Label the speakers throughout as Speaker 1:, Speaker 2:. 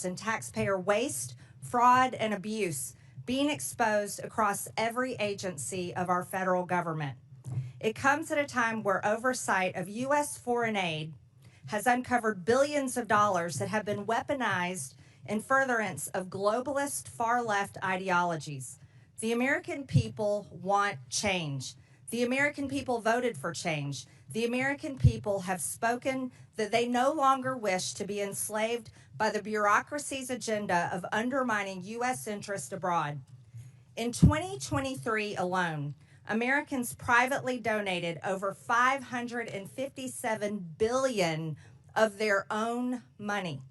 Speaker 1: and taxpayer waste, fraud, and abuse being exposed across every agency of our federal government. It comes at a time where oversight of U.S. foreign aid has uncovered billions of dollars that have been weaponized in furtherance of globalist far-left ideologies. The American people want change. The American people voted for change. The American people have spoken that they no longer wish to be enslaved by the bureaucracy's agenda of undermining U.S. interest abroad. In 2023 alone, Americans privately donated over $557 billion of their own money.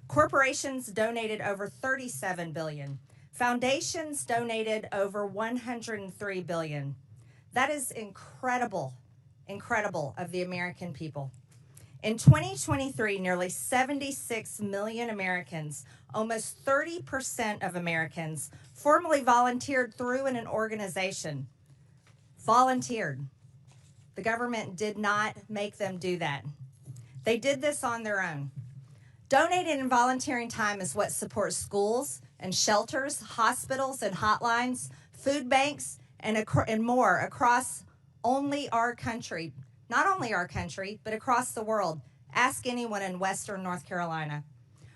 Speaker 1: Corporations donated over $37 billion. Foundations donated over $103 billion. That is incredible of the American people. In 2023, nearly 76 million Americans, almost 30% of Americans, formally volunteered through an organization. Volunteered. The government did not make them do that. They did this on their own. Donating and volunteering time is what supports schools and shelters, hospitals and hotlines, food banks, and more across only our country. Not only our country, but across the world. Ask anyone in Western North Carolina.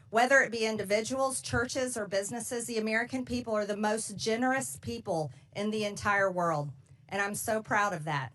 Speaker 1: Whether it be individuals, churches, or businesses, the American people are the most generous people in the entire world. And I'm so proud of that.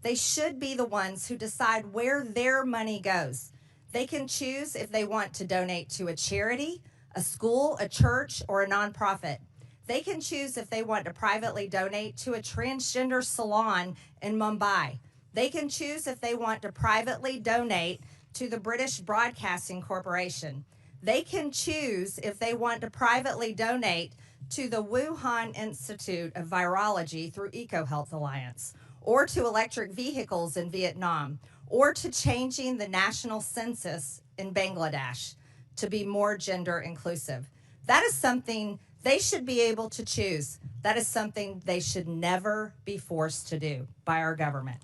Speaker 1: They should be the ones who decide where their money goes. They can choose if they want to donate to a charity, a school, a church, or a nonprofit. They can choose if they want to privately donate to a transgender salon in Mumbai. They can choose if they want to privately donate to the British Broadcasting Corporation. They can choose if they want to privately donate to the Wuhan Institute of Virology through EcoHealth Alliance, or to electric vehicles in Vietnam, or to changing the national census in Bangladesh to be more gender inclusive. That is something they should be able to choose. That is something they should never be forced to do by our government.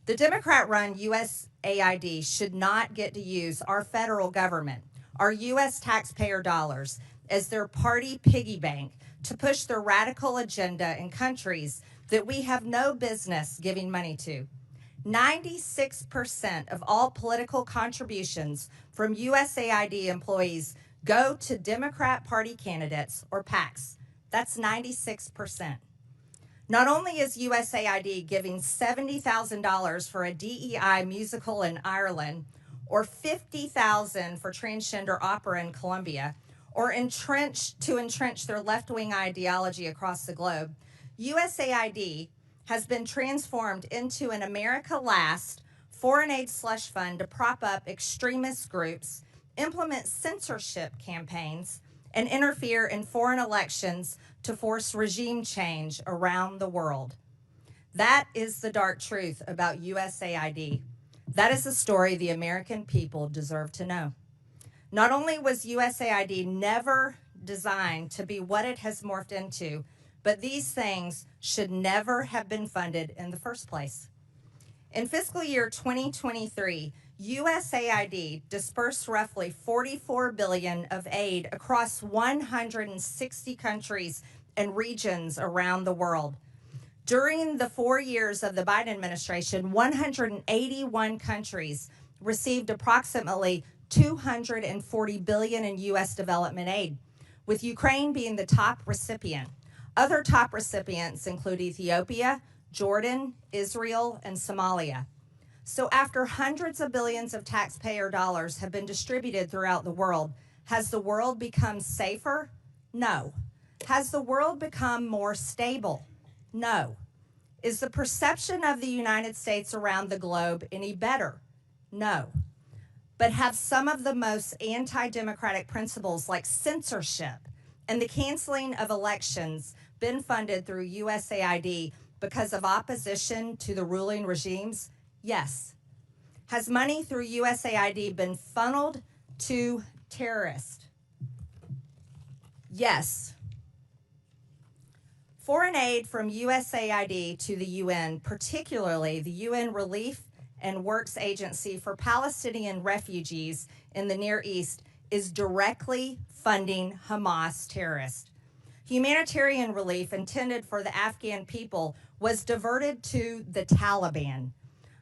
Speaker 1: The Democrat-run USAID should not get to use our federal government, our U.S. taxpayer dollars, as their party piggy bank to push their radical agenda in countries that we have no business giving money to. 96% of all political contributions from USAID employees go to Democrat Party candidates or PACs. That's 96%. Not only is USAID giving $70,000 for a DEI musical in Ireland, or $50,000 for transgender opera in Colombia, or entrench their left-wing ideology across the globe, USAID has been transformed into an America Last foreign aid slush fund to prop up extremist groups, implement censorship campaigns, and interfere in foreign elections to force regime change around the world. That is the dark truth about USAID. That is the story the American people deserve to know. Not only was USAID never designed to be what it has morphed into, but these things should never have been funded in the first place. In fiscal year 2023, USAID dispersed roughly $44 billion of aid across 160 countries and regions around the world. During the 4 years of the Biden administration, 181 countries received approximately $240 billion in U.S. development aid, with Ukraine being the top recipient. Other top recipients include Ethiopia, Jordan, Israel, and Somalia. So after hundreds of billions of taxpayer dollars have been distributed throughout the world, has the world become safer? No. Has the world become more stable? No. Is the perception of the United States around the globe any better? No. But have some of the most anti-democratic principles like censorship and the canceling of elections been funded through USAID because of opposition to the ruling regimes? Yes. Has money through USAID been funneled to terrorists? Yes. Foreign aid from USAID to the UN, particularly the UN Relief and Works Agency for Palestinian refugees in the Near East, is directly funding Hamas terrorists. Humanitarian relief intended for the Afghan people was diverted to the Taliban.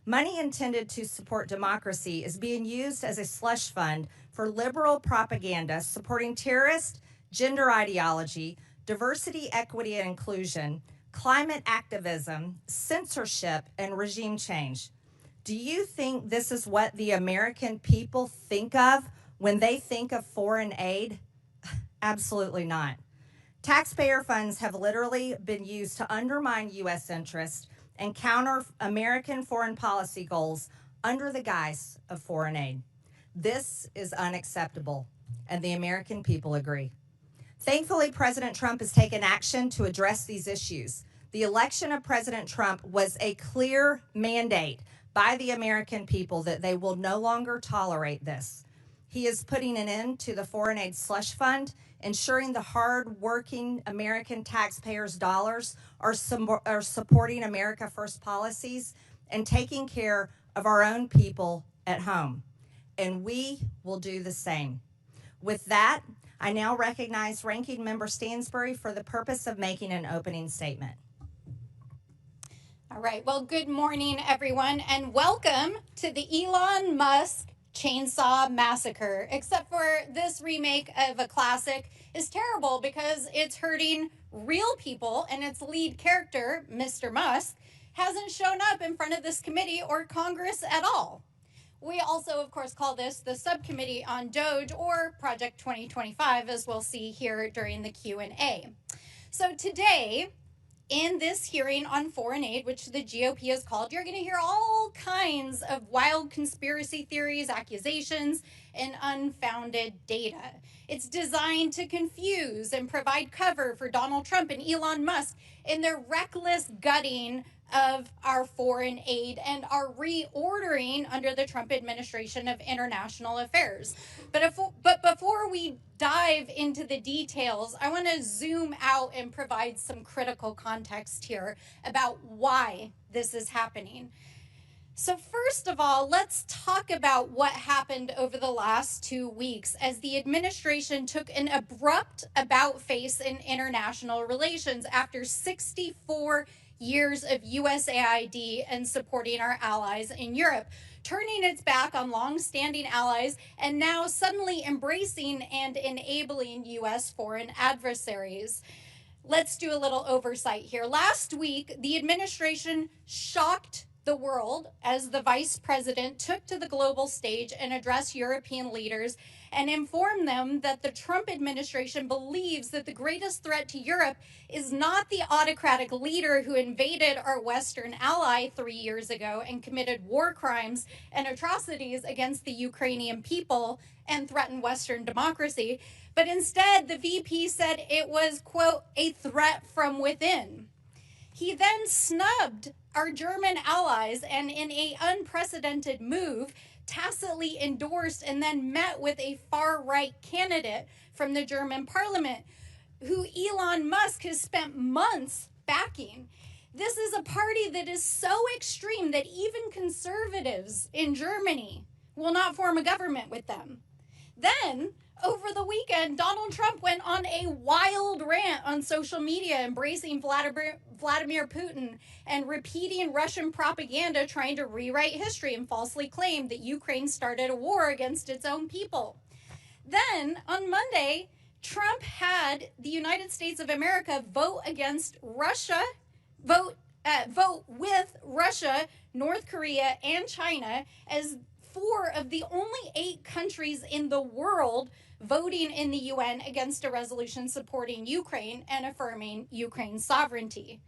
Speaker 1: Money intended to support democracy is being used as a slush fund for liberal propaganda supporting terrorist, gender ideology, diversity, equity, and inclusion, climate activism, censorship, and regime change. Do you think this is what the American people think of when they think of foreign aid? Absolutely not. Taxpayer funds have literally been used to undermine U.S. interests and counter American foreign policy goals under the guise of foreign aid. This is unacceptable, and the American people agree. Thankfully, President Trump has taken action to address these issues. The election of President Trump was a clear mandate by the American people that they will no longer tolerate this. He is putting an end to the foreign aid slush fund, ensuring the hard-working American taxpayers' dollars are supporting America First policies and taking care of our own people at home. And we will do the same. With that, I now recognize Ranking Member Stansbury for the purpose of making an opening statement.
Speaker 2: All right, well, good morning, everyone, and welcome to the Elon Musk Chainsaw Massacre. Except for this remake of a classic is terrible because it's hurting real people, and its lead character, Mr. Musk, hasn't shown up in front of this committee or Congress at all. We also, of course, call this the Subcommittee on DOGE, or Project 2025, as we'll see here during the Q&A. So today, in this hearing on foreign aid, which the GOP has called, you're going to hear all kinds of wild conspiracy theories, accusations, and unfounded data. It's designed to confuse and provide cover for Donald Trump and Elon Musk in their reckless gutting of our foreign aid and our reordering under the Trump administration of international affairs. But before we dive into the details, I want to zoom out and provide some critical context here about why this is happening. So first of all, let's talk about what happened over the last 2 weeks as the administration took an abrupt about-face in international relations after 64 years of USAID and supporting our allies in Europe, turning its back on long-standing allies and now suddenly embracing and enabling U.S. foreign adversaries. Let's do a little oversight here. Last week, the administration shocked the world as the vice president took to the global stage and addressed European leaders and informed them that the Trump administration believes that the greatest threat to Europe is not the autocratic leader who invaded our Western ally 3 years ago and committed war crimes and atrocities against the Ukrainian people and threatened Western democracy, but instead the VP said it was, quote, a threat from within. He then snubbed our German allies and in an unprecedented move, tacitly endorsed and then met with a far-right candidate from the German parliament who Elon Musk has spent months backing. This is a party that is so extreme that even conservatives in Germany will not form a government with them. Then, over the weekend, Donald Trump went on a wild rant on social media, embracing Vladimir Putin and repeating Russian propaganda, trying to rewrite history and falsely claim that Ukraine started a war against its own people. Then, on Monday, Trump had the United States of America vote with Russia, North Korea, and China as 4 of the only 8 countries in the world voting in the UN against a resolution supporting Ukraine and affirming Ukraine's sovereignty.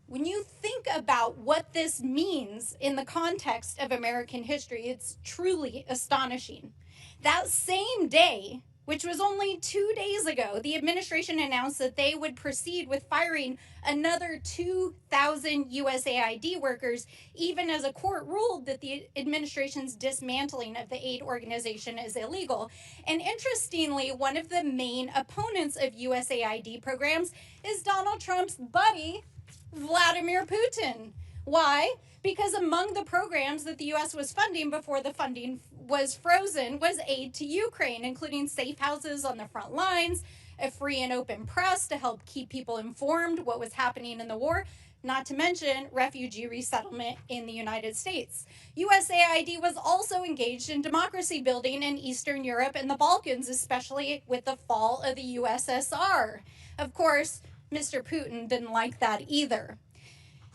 Speaker 2: When you think about what this means in the context of American history, it's truly astonishing. That same day, which was only 2 days ago, the administration announced that they would proceed with firing another 2,000 USAID workers, even as a court ruled that the administration's dismantling of the aid organization is illegal. And interestingly, one of the main opponents of USAID programs is Donald Trump's buddy, Vladimir Putin. Why? Because among the programs that the U.S. was funding before the funding was frozen was aid to Ukraine, including safe houses on the front lines, a free and open press to help keep people informed what was happening in the war, not to mention refugee resettlement in the United States. USAID was also engaged in democracy building in Eastern Europe and the Balkans, especially with the fall of the USSR. Of course, Mr. Putin didn't like that either.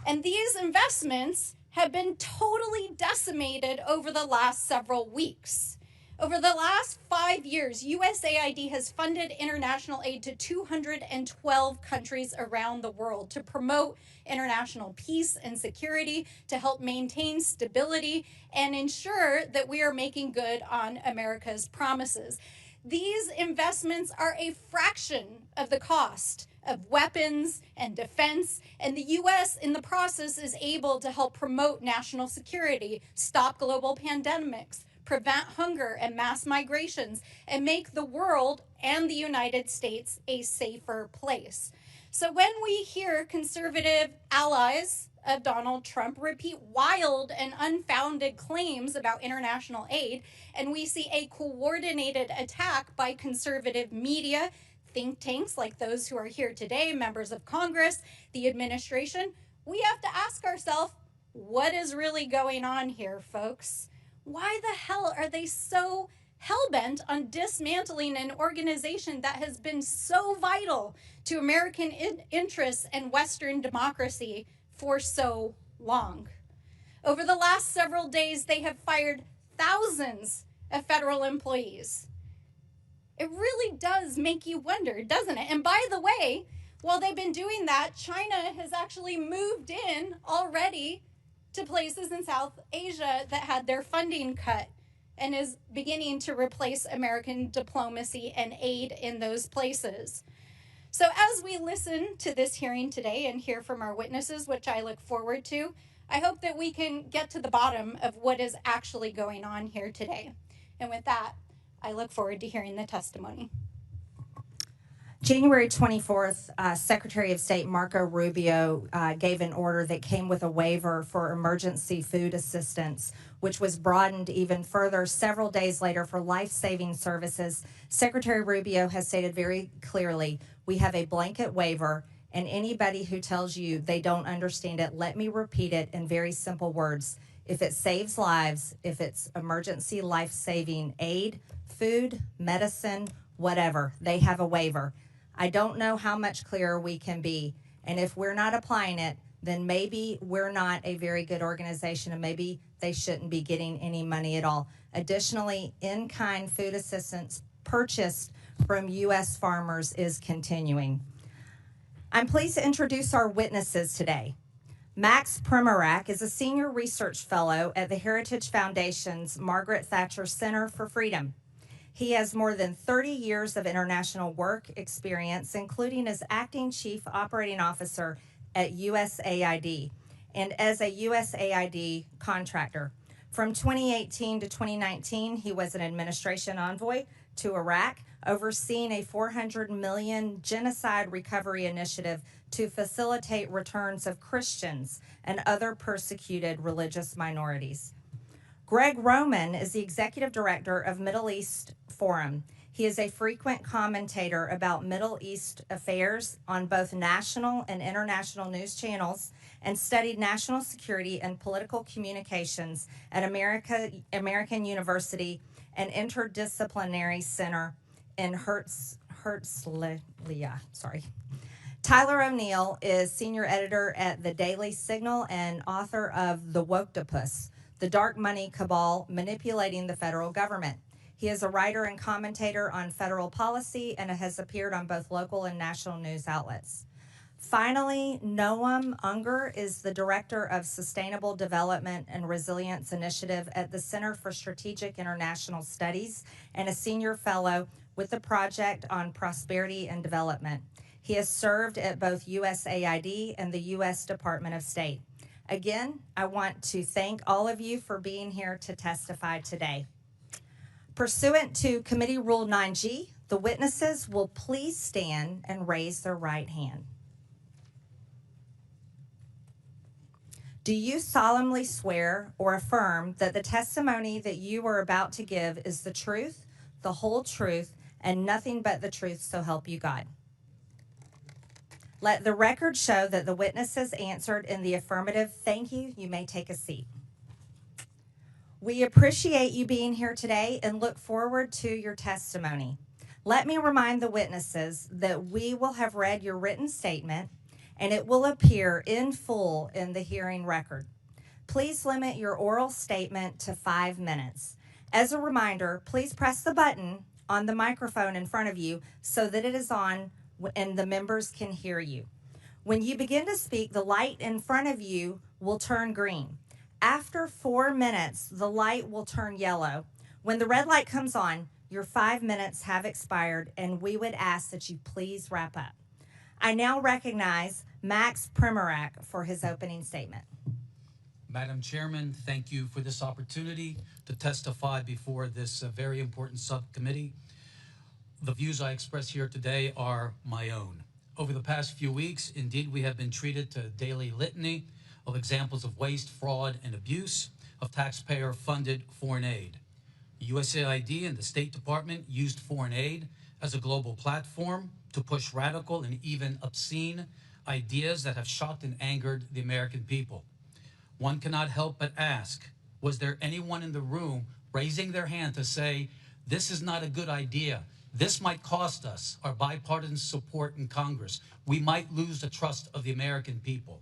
Speaker 2: And these investments have been totally decimated over the last several weeks. Over the last 5 years, USAID has funded international aid to 212 countries around the world to promote international peace and security, to help maintain stability, and ensure that we are making good on America's promises. These investments are a fraction of the cost of weapons and defense, and the U.S. in the process is able to help promote national security, stop global pandemics, prevent hunger and mass migrations, and make the world and the United States a safer place. So when we hear conservative allies of Donald Trump repeat wild and unfounded claims about international aid, and we see a coordinated attack by conservative media, think tanks like those who are here today, members of Congress, the administration, we have to ask ourselves, what is really going on here, folks? Why the hell are they so hell-bent on dismantling an organization that has been so vital to American interests and Western democracy for so long? Over the last several days, they have fired thousands of federal employees. It really does make you wonder, doesn't it? And by the way, while they've been doing that, China has actually moved in already to places in South Asia that had their funding cut and is beginning to replace American diplomacy and aid in those places. So as we listen to this hearing today and hear from our witnesses, which I look forward to, I hope that we can get to the bottom of what is actually going on here today. And with that, I look forward to hearing the testimony.
Speaker 1: January 24th, Secretary of State Marco Rubio gave an order that came with a waiver for emergency food assistance, which was broadened even further several days later for life-saving services. Secretary Rubio has stated very clearly, we have a blanket waiver, and anybody who tells you they don't understand it, let me repeat it in very simple words. If it saves lives, if it's emergency life-saving aid, food, medicine, whatever, they have a waiver. I don't know how much clearer we can be. And if we're not applying it, then maybe we're not a very good organization and maybe they shouldn't be getting any money at all. Additionally, in-kind food assistance purchased from U.S. farmers is continuing. I'm pleased to introduce our witnesses today. Max Primac is a senior research fellow at the Heritage Foundation's Margaret Thatcher Center for Freedom. He has more than 30 years of international work experience, including as acting chief operating officer at USAID and as a USAID contractor. From 2018 to 2019, he was an administration envoy to Iraq, overseeing a $400 million genocide recovery initiative to facilitate returns of Christians and other persecuted religious minorities. Greg Roman is the executive director of Middle East Forum. He is a frequent commentator about Middle East affairs on both national and international news channels and studied national security and political communications at American University and Interdisciplinary Center in Herzliya. Tyler O'Neill is senior editor at The Daily Signal and author of The Woktopus, The Dark Money Cabal Manipulating the Federal Government. He is a writer and commentator on federal policy and has appeared on both local and national news outlets. Finally, Noam Unger is the Director of Sustainable Development and Resilience Initiative at the Center for Strategic International Studies and a senior fellow with the Project on Prosperity and Development. He has served at both USAID and the U.S. Department of State. Again, I want to thank all of you for being here to testify today. Pursuant to Committee Rule 9G, the witnesses will please stand and raise their right hand. Do you solemnly swear or affirm that the testimony that you are about to give is the truth, the whole truth, and nothing but the truth, so help you God? Let the record show that the witnesses answered in the affirmative. Thank you. You may take a seat. We appreciate you being here today and look forward to your testimony. Let me remind the witnesses that we will have read your written statement and it will appear in full in the hearing record. Please limit your oral statement to 5 minutes. As a reminder, please press the button on the microphone in front of you so that it is on and the members can hear you. When you begin to speak, the light in front of you will turn green. After 4 minutes, the light will turn yellow. When the red light comes on, your 5 minutes have expired, and we would ask that you please wrap up. I now recognize Max Primac for his opening statement.
Speaker 3: Madam Chairman, thank you for this opportunity to testify before this very important subcommittee. The views I express here today are my own. Over the past few weeks, indeed, we have been treated to a daily litany of examples of waste, fraud, and abuse of taxpayer-funded foreign aid. USAID and the State Department used foreign aid as a global platform to push radical and even obscene ideas that have shocked and angered the American people. One cannot help but ask, was there anyone in the room raising their hand to say, this is not a good idea? This might cost us our bipartisan support in Congress. We might lose the trust of the American people.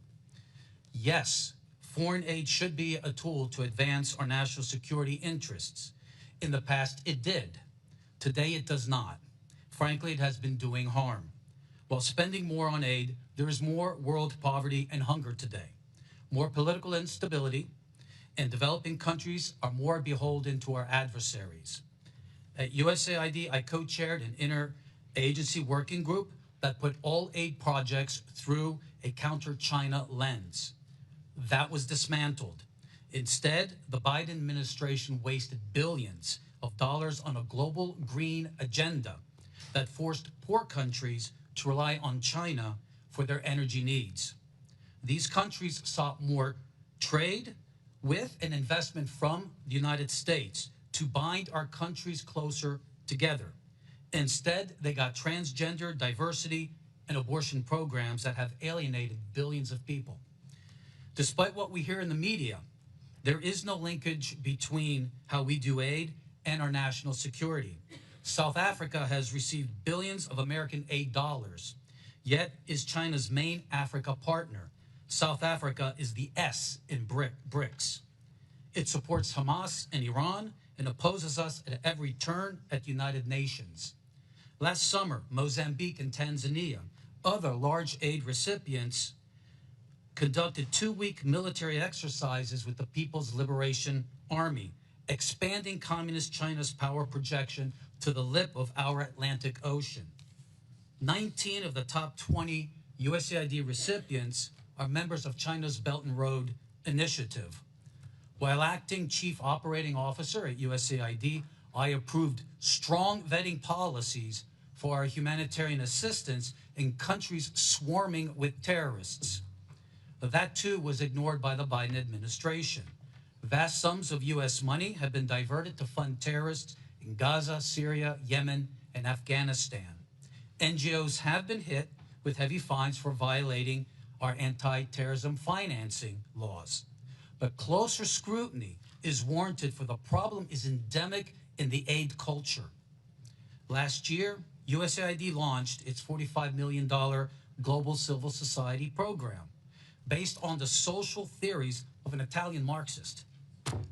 Speaker 3: Yes, foreign aid should be a tool to advance our national security interests. In the past, it did. Today, it does not. Frankly, it has been doing harm. While spending more on aid, there is more world poverty and hunger today, more political instability, and developing countries are more beholden to our adversaries. At USAID, I co-chaired an interagency working group that put all aid projects through a counter-China lens. That was dismantled. Instead, the Biden administration wasted billions of dollars on a global green agenda that forced poor countries to rely on China for their energy needs. These countries sought more trade with and investment from the United States to bind our countries closer together. Instead, they got transgender, diversity, and abortion programs that have alienated billions of people. Despite what we hear in the media, there is no linkage between how we do aid and our national security. South Africa has received billions of American aid dollars, yet is China's main Africa partner. South Africa is the S in BRICS. It supports Hamas and Iran and opposes us at every turn at the United Nations. Last summer, Mozambique and Tanzania, other large aid recipients, conducted 2-week military exercises with the People's Liberation Army, expanding Communist China's power projection to the lip of our Atlantic Ocean. 19 of the top 20 USAID recipients are members of China's Belt and Road Initiative. While acting Chief Operating Officer at USAID, I approved strong vetting policies for our humanitarian assistance in countries swarming with terrorists. That too was ignored by the Biden administration. Vast sums of U.S. money have been diverted to fund terrorists in Gaza, Syria, Yemen, and Afghanistan. NGOs have been hit with heavy fines for violating our anti-terrorism financing laws. But closer scrutiny is warranted, for the problem is endemic in the aid culture. Last year, USAID launched its $45 million Global Civil Society program based on the social theories of an Italian Marxist.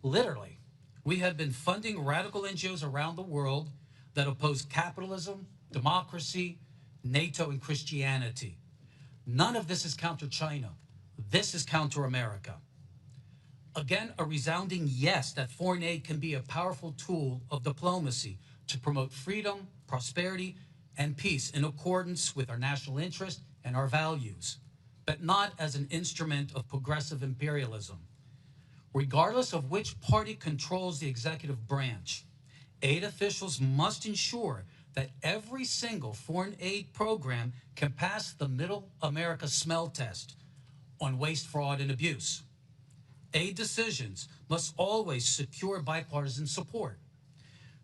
Speaker 3: Literally, we have been funding radical NGOs around the world that oppose capitalism, democracy, NATO, and Christianity. None of this is counter-China. This is counter-America. Again, a resounding yes that foreign aid can be a powerful tool of diplomacy to promote freedom, prosperity, and peace in accordance with our national interest and our values, but not as an instrument of progressive imperialism. Regardless of which party controls the executive branch, aid officials must ensure that every single foreign aid program can pass the Middle America smell test on waste, fraud, and abuse. Aid decisions must always secure bipartisan support.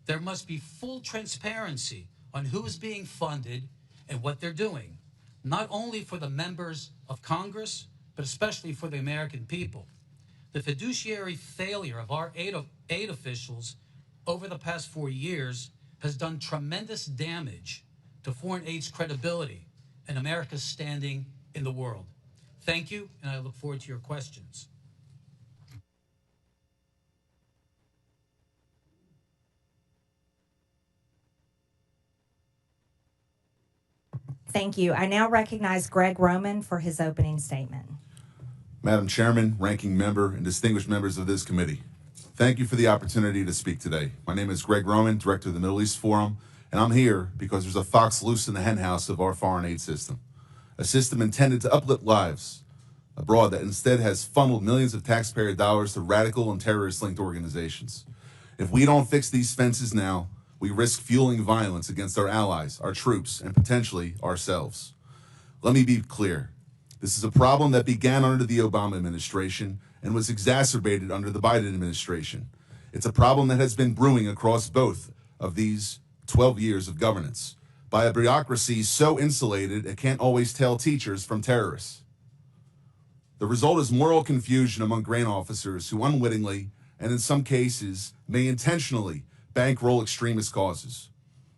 Speaker 3: There must be full transparency on who is being funded and what they're doing, not only for the members of Congress, but especially for the American people. The fiduciary failure of our aid officials over the past 4 years has done tremendous damage to foreign aid's credibility and America's standing in the world. Thank you, and I look forward to your questions.
Speaker 1: Thank you. I now recognize Greg Roman for his opening statement.
Speaker 4: Madam Chairman, Ranking Member, and distinguished members of this committee, thank you for the opportunity to speak today. My name is Greg Roman, Director of the Middle East Forum, and I'm here because there's a fox loose in the henhouse of our foreign aid system, a system intended to uplift lives abroad that instead has funneled millions of taxpayer dollars to radical and terrorist-linked organizations. If we don't fix these fences now, we risk fueling violence against our allies, our troops, and potentially ourselves. Let me be clear. This is a problem that began under the Obama administration and was exacerbated under the Biden administration. It's a problem that has been brewing across both of these 12 years of governance by a bureaucracy so insulated it can't always tell teachers from terrorists. The result is moral confusion among grant officers who unwittingly, and in some cases, may intentionally bankroll extremist causes.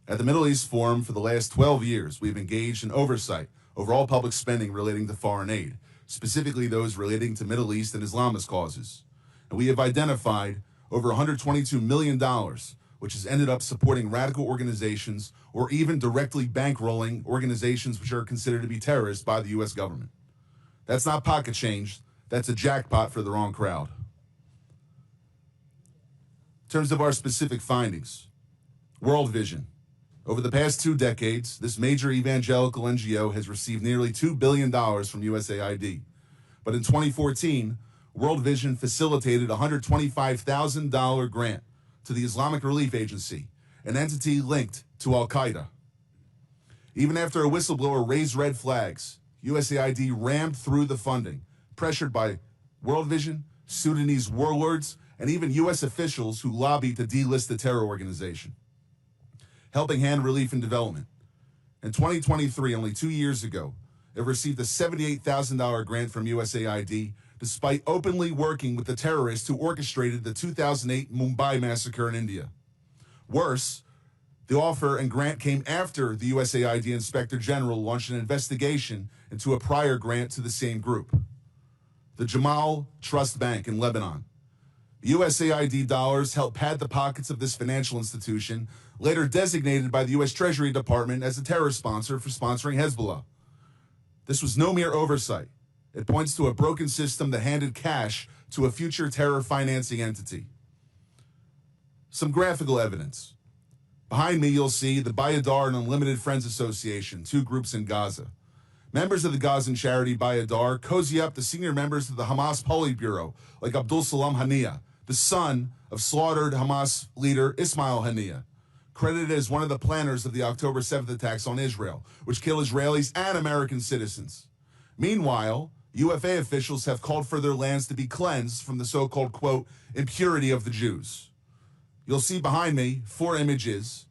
Speaker 4: At the Middle East Forum for the last 12 years, we've engaged in oversight over all public spending relating to foreign aid, specifically those relating to Middle East and Islamist causes. And we have identified over $122 million, which has ended up supporting radical organizations or even directly bankrolling organizations which are considered to be terrorists by the U.S. government. That's not pocket change, that's a jackpot for the wrong crowd. In terms of our specific findings, World Vision. Over the past 2 decades, this major evangelical NGO has received nearly $2 billion from USAID. But in 2014, World Vision facilitated a $125,000 grant to the Islamic Relief Agency, an entity linked to Al-Qaeda. Even after a whistleblower raised red flags, USAID rammed through the funding, pressured by World Vision, Sudanese warlords, and even U.S. officials who lobbied to delist the terror organization. Helping Hand Relief and Development. In 2023, only 2 years ago, it received a $78,000 grant from USAID, despite openly working with the terrorists who orchestrated the 2008 Mumbai massacre in India. Worse, the offer and grant came after the USAID Inspector General launched an investigation into a prior grant to the same group. The Jamal Trust Bank in Lebanon. USAID dollars helped pad the pockets of this financial institution, later designated by the U.S. Treasury Department as a terror sponsor for sponsoring Hezbollah. This was no mere oversight. It points to a broken system that handed cash to a future terror financing entity. Some graphical evidence. Behind me, you'll see the Bayadar and Unlimited Friends Association, 2 groups in Gaza. Members of the Gazan charity Bayadar cozy up to senior members of the Hamas Politburo, like Abdul Salam Haniyeh, the son of slaughtered Hamas leader Ismail Haniyeh, credited as one of the planners of the October 7th attacks on Israel, which kill Israelis and American citizens. Meanwhile, UFA officials have called for their lands to be cleansed from the so-called, quote, impurity of the Jews. You'll see behind me 4 images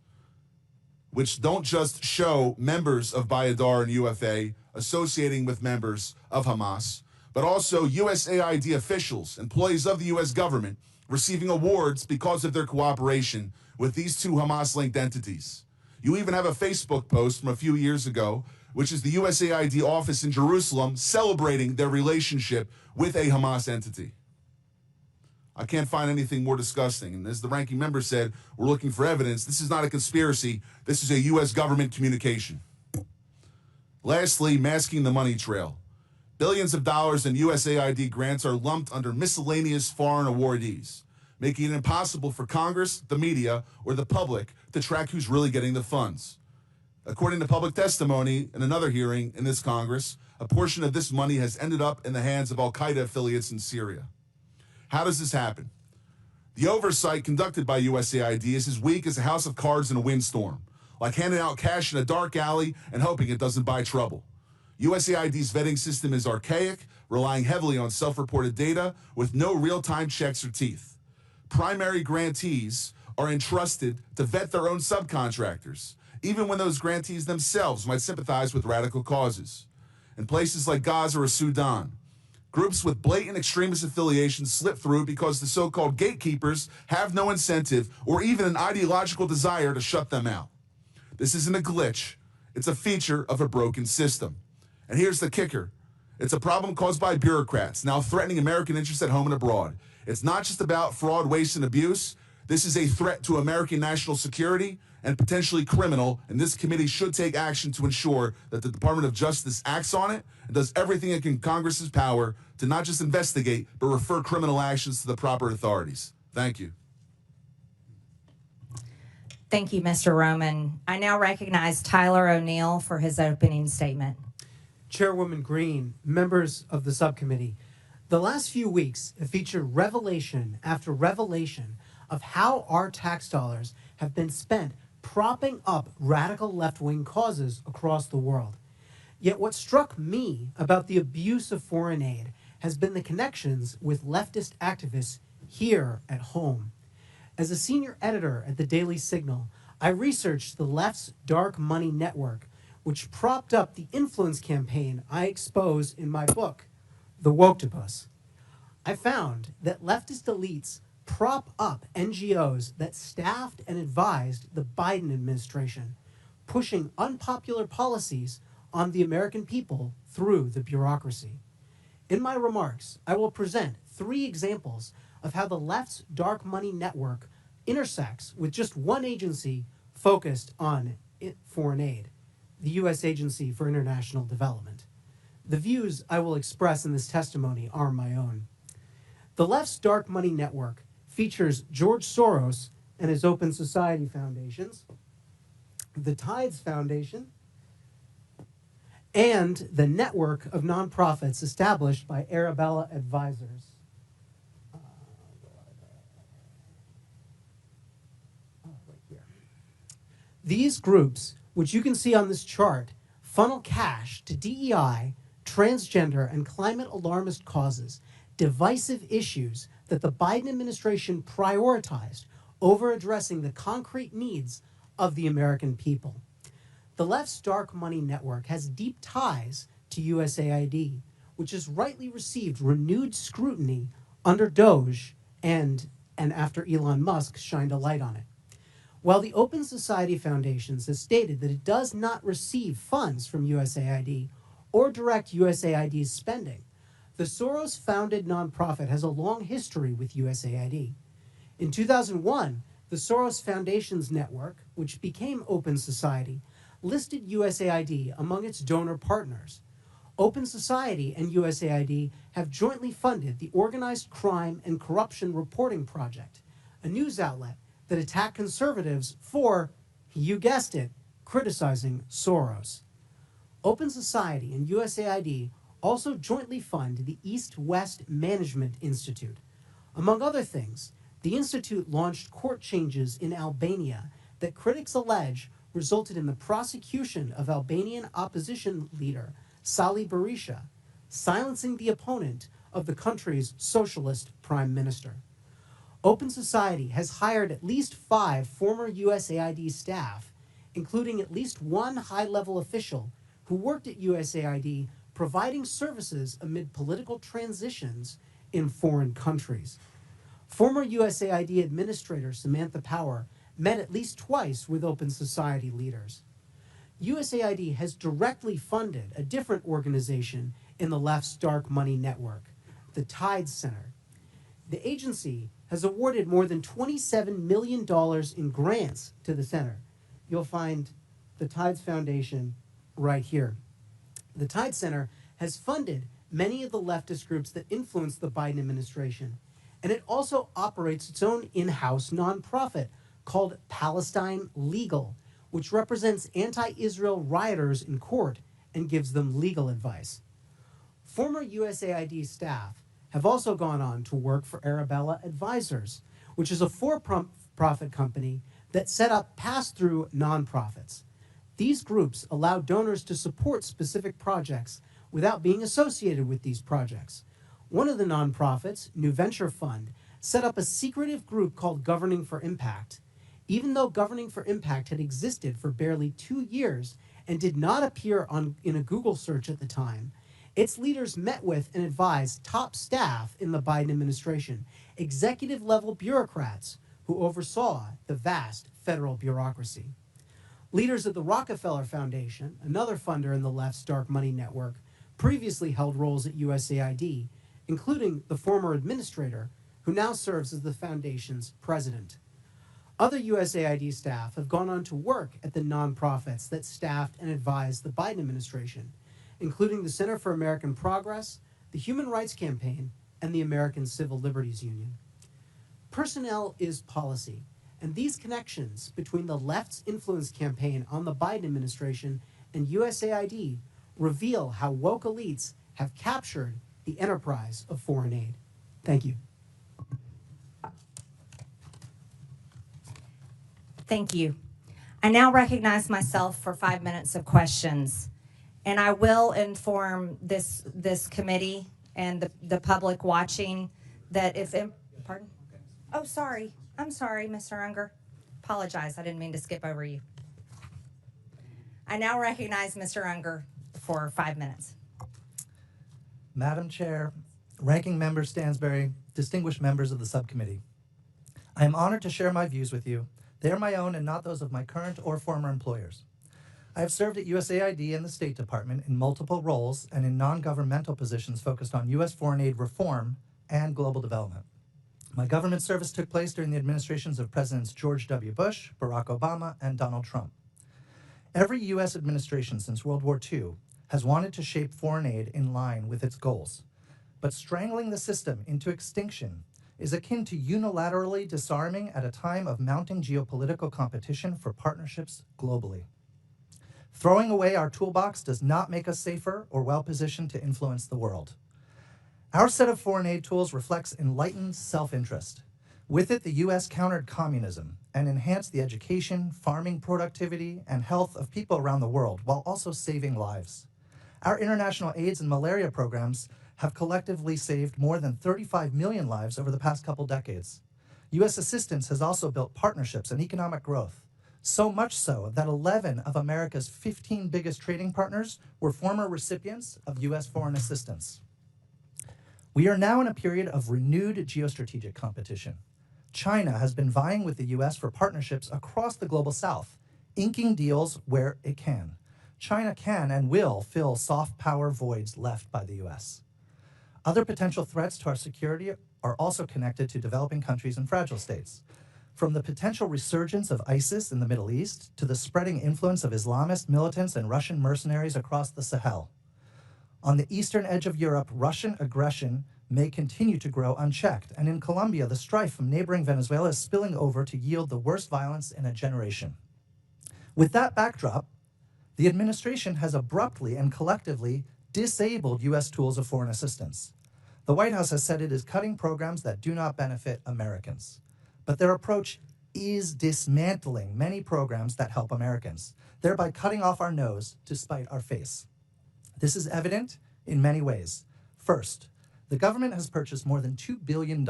Speaker 4: which don't just show members of Bayadar and UFA associating with members of Hamas, but also USAID officials, employees of the U.S. government, receiving awards because of their cooperation with these 2 Hamas-linked entities. You even have a Facebook post from a few years ago, which is the USAID office in Jerusalem celebrating their relationship with a Hamas entity. I can't find anything more disgusting. And as the ranking member said, we're looking for evidence. This is not a conspiracy. This is a U.S. government communication. Lastly, masking the money trail. Billions of dollars in USAID grants are lumped under miscellaneous foreign awardees, making it impossible for Congress, the media, or the public to track who's really getting the funds. According to public testimony in another hearing in this Congress, a portion of this money has ended up in the hands of Al-Qaeda affiliates in Syria. How does this happen? The oversight conducted by USAID is as weak as a house of cards in a windstorm, like handing out cash in a dark alley and hoping it doesn't buy trouble. USAID's vetting system is archaic, relying heavily on self-reported data with no real-time checks or teeth. Primary grantees are entrusted to vet their own subcontractors, even when those grantees themselves might sympathize with radical causes. In places like Gaza or Sudan, groups with blatant extremist affiliations slip through because the so-called gatekeepers have no incentive or even an ideological desire to shut them out. This isn't a glitch. It's a feature of a broken system. And here's the kicker. It's a problem caused by bureaucrats now threatening American interests at home and abroad. It's not just about fraud, waste, and abuse. This is a threat to American national security and potentially criminal, and this committee should take action to ensure that the Department of Justice acts on it and does everything in Congress's power to not just investigate, but refer criminal actions to the proper authorities. Thank you.
Speaker 1: Thank you, Mr. Roman. I now recognize Tyler O'Neill for his opening statement.
Speaker 5: Chairwoman Green, members of the subcommittee, the last few weeks have featured revelation after revelation of how our tax dollars have been spent propping up radical left-wing causes across the world. Yet what struck me about the abuse of foreign aid has been the connections with leftist activists here at home. As a senior editor at the Daily Signal, I researched the left's dark money network, which propped up the influence campaign I expose in my book, The Woktopus. I found that leftist elites prop up NGOs that staffed and advised the Biden administration, pushing unpopular policies on the American people through the bureaucracy. In my remarks, I will present 3 examples of how the left's dark money network intersects with just one agency focused on foreign aid, the U.S. Agency for International Development. The views I will express in this testimony are my own. The left's dark money network features George Soros and his Open Society Foundations, the Tides Foundation, and the network of nonprofits established by Arabella Advisors. Right here. These groups, which you can see on this chart, funnel cash to DEI, transgender, and climate alarmist causes, divisive issues that the Biden administration prioritized over addressing the concrete needs of the American people. The left's dark money network has deep ties to USAID, which has rightly received renewed scrutiny under DOGE and after Elon Musk shined a light on it. While the Open Society Foundations has stated that it does not receive funds from USAID or direct USAID's spending, the Soros-founded nonprofit has a long history with USAID. In 2001, the Soros Foundations Network, which became Open Society, listed USAID among its donor partners. Open Society and USAID have jointly funded the Organized Crime and Corruption Reporting Project, a news outlet that attacked conservatives for, you guessed it, criticizing Soros. Open Society and USAID also jointly fund the East-West Management Institute. Among other things, the institute launched court changes in Albania that critics allege resulted in the prosecution of Albanian opposition leader Sali Berisha, silencing the opponent of the country's socialist prime minister. Open Society has hired at least 5 former USAID staff, including at least one high-level official who worked at USAID providing services amid political transitions in foreign countries. Former USAID Administrator Samantha Power met at least twice with Open Society leaders. USAID has directly funded a different organization in the left's dark money network, the Tides Center. The agency has awarded more than $27 million in grants to the center. You'll find the Tides Foundation right here. The Tides Center has funded many of the leftist groups that influence the Biden administration, and it also operates its own in-house nonprofit called Palestine Legal, which represents anti-Israel rioters in court and gives them legal advice. Former USAID staff have also gone on to work for Arabella Advisors, which is a for-profit company that set up pass-through nonprofits. These groups allow donors to support specific projects without being associated with these projects. One of the nonprofits, New Venture Fund, set up a secretive group called Governing for Impact. Even though Governing for Impact had existed for barely 2 years and did not appear in a Google search at the time, its leaders met with and advised top staff in the Biden administration, executive-level bureaucrats who oversaw the vast federal bureaucracy. Leaders of the Rockefeller Foundation, another funder in the left's dark money network, previously held roles at USAID, including the former administrator, who now serves as the foundation's president. Other USAID staff have gone on to work at the nonprofits that staffed and advised the Biden administration, including the Center for American Progress, the Human Rights Campaign, and the American Civil Liberties Union. Personnel is policy, and these connections between the left's influence campaign on the Biden administration and USAID reveal how woke elites have captured the enterprise of foreign aid. Thank you.
Speaker 1: Thank you. I now recognize myself for 5 minutes of questions, and I will inform this committee and the public watching that pardon? Oh, sorry. I'm sorry, Mr. Unger. Apologize. I didn't mean to skip over you. I now recognize Mr. Unger for 5 minutes.
Speaker 6: Madam Chair, Ranking Member Stansberry, distinguished members of the subcommittee, I am honored to share my views with you. They are my own and not those of my current or former employers. I have served at USAID and the State Department in multiple roles and in non-governmental positions focused on U.S. foreign aid reform and global development. My government service took place during the administrations of Presidents George W. Bush, Barack Obama, and Donald Trump. Every U.S. administration since World War II has wanted to shape foreign aid in line with its goals, but strangling the system into extinction is akin to unilaterally disarming at a time of mounting geopolitical competition for partnerships globally. Throwing away our toolbox does not make us safer or well-positioned to influence the world. Our set of foreign aid tools reflects enlightened self-interest. With it, the U.S. countered communism and enhanced the education, farming productivity, and health of people around the world while also saving lives. Our international AIDS and malaria programs have collectively saved more than 35 million lives over the past couple decades. U.S. assistance has also built partnerships and economic growth, so much so that 11 of America's 15 biggest trading partners were former recipients of U.S. foreign assistance. We are now in a period of renewed geostrategic competition. China has been vying with the U.S. for partnerships across the global south, inking deals where it can. China can and will fill soft power voids left by the U.S. Other potential threats to our security are also connected to developing countries and fragile states. From the potential resurgence of ISIS in the Middle East to the spreading influence of Islamist militants and Russian mercenaries across the Sahel. On the eastern edge of Europe, Russian aggression may continue to grow unchecked, and in Colombia, the strife from neighboring Venezuela is spilling over to yield the worst violence in a generation. With that backdrop, the administration has abruptly and collectively disabled U.S. tools of foreign assistance. The White House has said it is cutting programs that do not benefit Americans. But their approach is dismantling many programs that help Americans, thereby cutting off our nose to spite our face. This is evident in many ways. First, the government has purchased more than $2 billion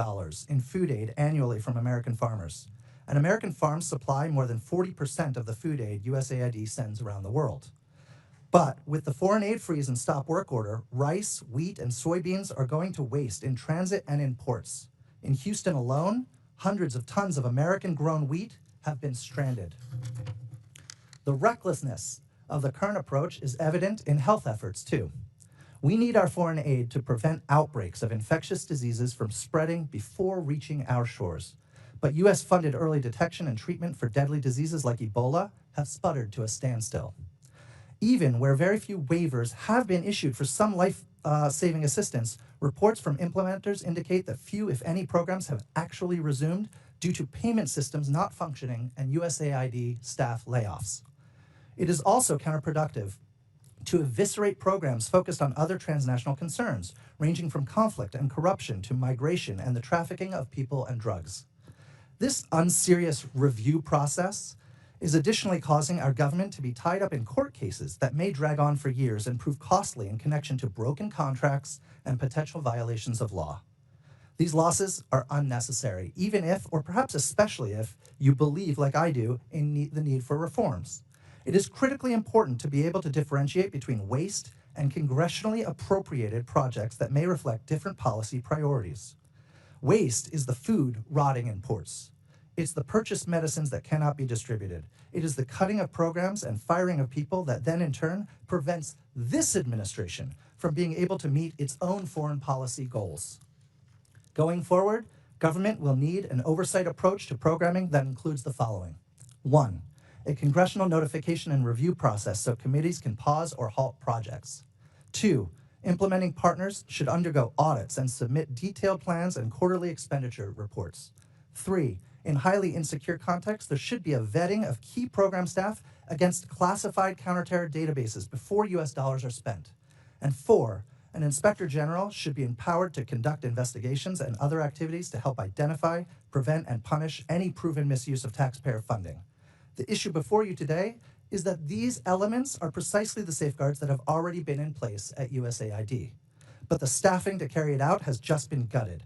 Speaker 6: in food aid annually from American farmers, and American farms supply more than 40% of the food aid USAID sends around the world. But with the foreign aid freeze and stop work order, rice, wheat, and soybeans are going to waste in transit and in ports. In Houston alone, hundreds of tons of American-grown wheat have been stranded. The recklessness of the current approach is evident in health efforts, too. We need our foreign aid to prevent outbreaks of infectious diseases from spreading before reaching our shores. But U.S.-funded early detection and treatment for deadly diseases like Ebola have sputtered to a standstill. Even where very few waivers have been issued for some life-saving assistance, reports from implementers indicate that few, if any, programs have actually resumed due to payment systems not functioning and USAID staff layoffs. It is also counterproductive to eviscerate programs focused on other transnational concerns, ranging from conflict and corruption to migration and the trafficking of people and drugs. This unserious review process is additionally causing our government to be tied up in court cases that may drag on for years and prove costly in connection to broken contracts and potential violations of law. These losses are unnecessary, even if, or perhaps especially if, you believe, like I do, in the need for reforms. It is critically important to be able to differentiate between waste and congressionally appropriated projects that may reflect different policy priorities. Waste is the food rotting in ports. It's the purchased medicines that cannot be distributed. It is the cutting of programs and firing of people that then in turn prevents this administration from being able to meet its own foreign policy goals. Going forward, government will need an oversight approach to programming that includes the following. 1, a congressional notification and review process so committees can pause or halt projects. 2, implementing partners should undergo audits and submit detailed plans and quarterly expenditure reports. 3, in highly insecure contexts, there should be a vetting of key program staff against classified counterterror databases before U.S. dollars are spent. And 4, an inspector general should be empowered to conduct investigations and other activities to help identify, prevent, and punish any proven misuse of taxpayer funding. The issue before you today is that these elements are precisely the safeguards that have already been in place at USAID. But the staffing to carry it out has just been gutted.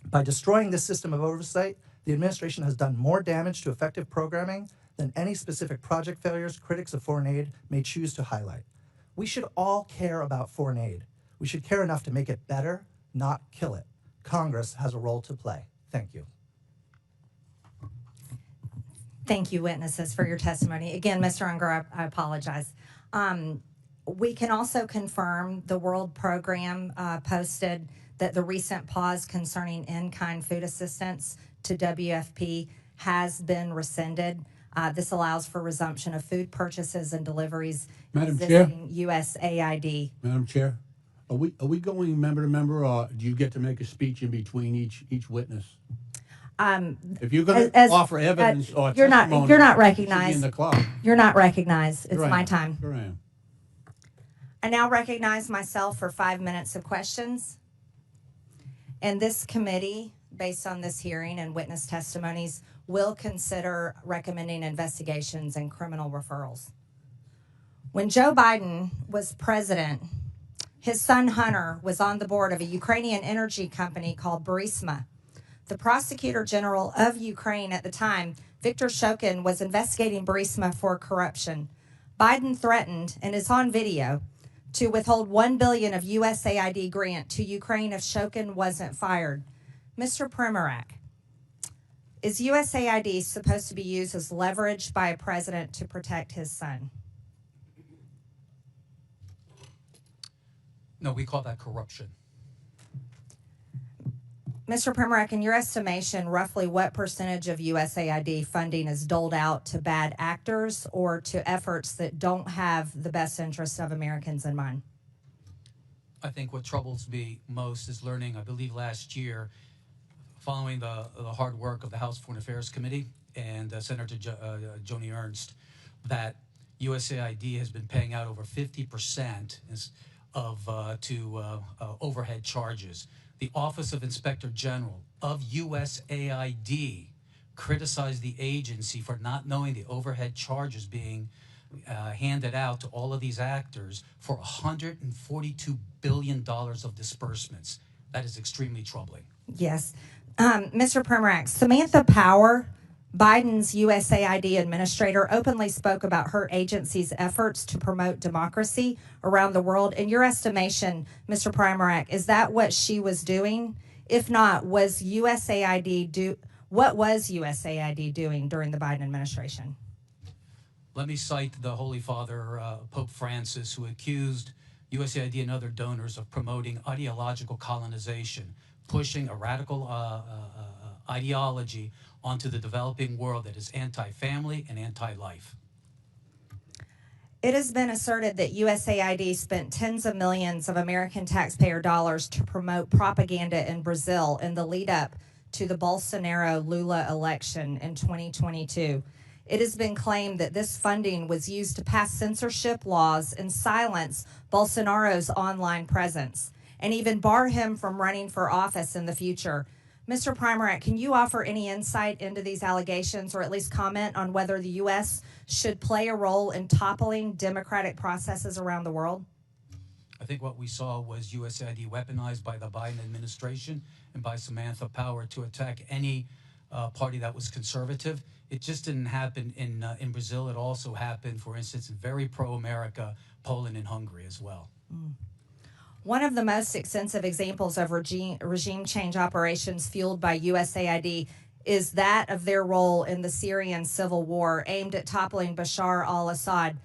Speaker 6: By destroying this system of oversight, the administration has done more damage to effective programming than any specific project failures critics of foreign aid may choose to highlight. We should all care about foreign aid. We should care enough to make it better, not kill it. Congress has a role to play. Thank you.
Speaker 1: Thank you, witnesses, for your testimony. Again, Mr. Unger, I apologize. We can also confirm the World Program posted that the recent pause concerning in-kind food assistance to WFP has been rescinded. This allows for resumption of food purchases and deliveries.
Speaker 7: Madam Chair?
Speaker 1: USAID.
Speaker 7: Madam Chair, are we going member to member, or do you get to make a speech in between each witness? If you're going to offer evidence or
Speaker 1: you're
Speaker 7: testimony,
Speaker 1: you're not
Speaker 7: you should
Speaker 1: recognized.
Speaker 7: be in the clock.
Speaker 1: You're not recognized. It's
Speaker 7: Sure
Speaker 1: my
Speaker 7: am.
Speaker 1: time.
Speaker 7: Sure am.
Speaker 1: I now recognize myself for 5 minutes of questions. And this committee, based on this hearing and witness testimonies, will consider recommending investigations and criminal referrals. When Joe Biden was president, his son Hunter was on the board of a Ukrainian energy company called Burisma. The prosecutor general of Ukraine at the time, Viktor Shokin, was investigating Burisma for corruption. Biden threatened, and is on video, to withhold $1 billion of USAID grant to Ukraine if Shokin wasn't fired. Mr. Primac, is USAID supposed to be used as leverage by a president to protect his son?
Speaker 3: No, we call that corruption.
Speaker 1: Mr. Primac, in your estimation, roughly what percentage of USAID funding is doled out to bad actors or to efforts that don't have the best interests of Americans in mind?
Speaker 3: I think what troubles me most is learning, I believe last year, following the hard work of the House Foreign Affairs Committee and Senator Joni Ernst, that USAID has been paying out over 50% to overhead charges. The Office of Inspector General of USAID criticized the agency for not knowing the overhead charges being handed out to all of these actors for $142 billion of disbursements. That is extremely troubling.
Speaker 1: Yes. Mr. Primac, Samantha Power, Biden's USAID administrator, openly spoke about her agency's efforts to promote democracy around the world. In your estimation, Mr. Primac, is that what she was doing? If not, what was USAID doing during the Biden administration?
Speaker 3: Let me cite the Holy Father, Pope Francis, who accused USAID and other donors of promoting ideological colonization, pushing a radical ideology onto the developing world that is anti-family and anti-life.
Speaker 1: It has been asserted that USAID spent tens of millions of American taxpayer dollars to promote propaganda in Brazil in the lead up to the Bolsonaro-Lula election in 2022. It has been claimed that this funding was used to pass censorship laws and silence Bolsonaro's online presence, and even bar him from running for office in the future. Mr. Primac, can you offer any insight into these allegations, or at least comment on whether the U.S. should play a role in toppling democratic processes around the world?
Speaker 3: I think what we saw was USAID weaponized by the Biden administration and by Samantha Power to attack any party that was conservative. It just didn't happen in Brazil. It also happened, for instance, in very pro-America, Poland and Hungary as well.
Speaker 1: One of the most extensive examples of regime change operations fueled by USAID is that of their role in the Syrian civil war aimed at toppling Bashar al-Assad.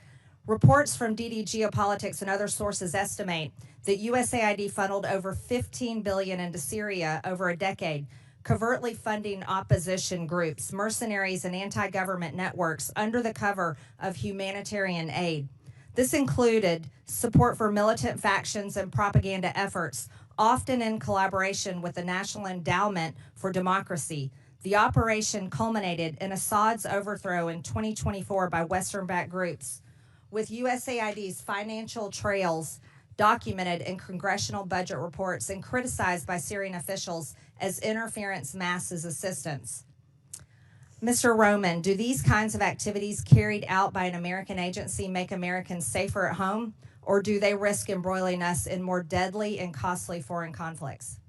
Speaker 1: Reports from DD Geopolitics and other sources estimate that USAID funneled over $15 billion into Syria over a decade, covertly funding opposition groups, mercenaries, and anti-government networks under the cover of humanitarian aid. This included support for militant factions and propaganda efforts, often in collaboration with the National Endowment for Democracy. The operation culminated in Assad's overthrow in 2024 by Western-backed groups, with USAID's financial trails documented in congressional budget reports and criticized by Syrian officials as interference masks as assistance. Mr. Roman, do these kinds of activities carried out by an American agency make Americans safer at home, or do they risk embroiling us in more deadly and costly foreign conflicts?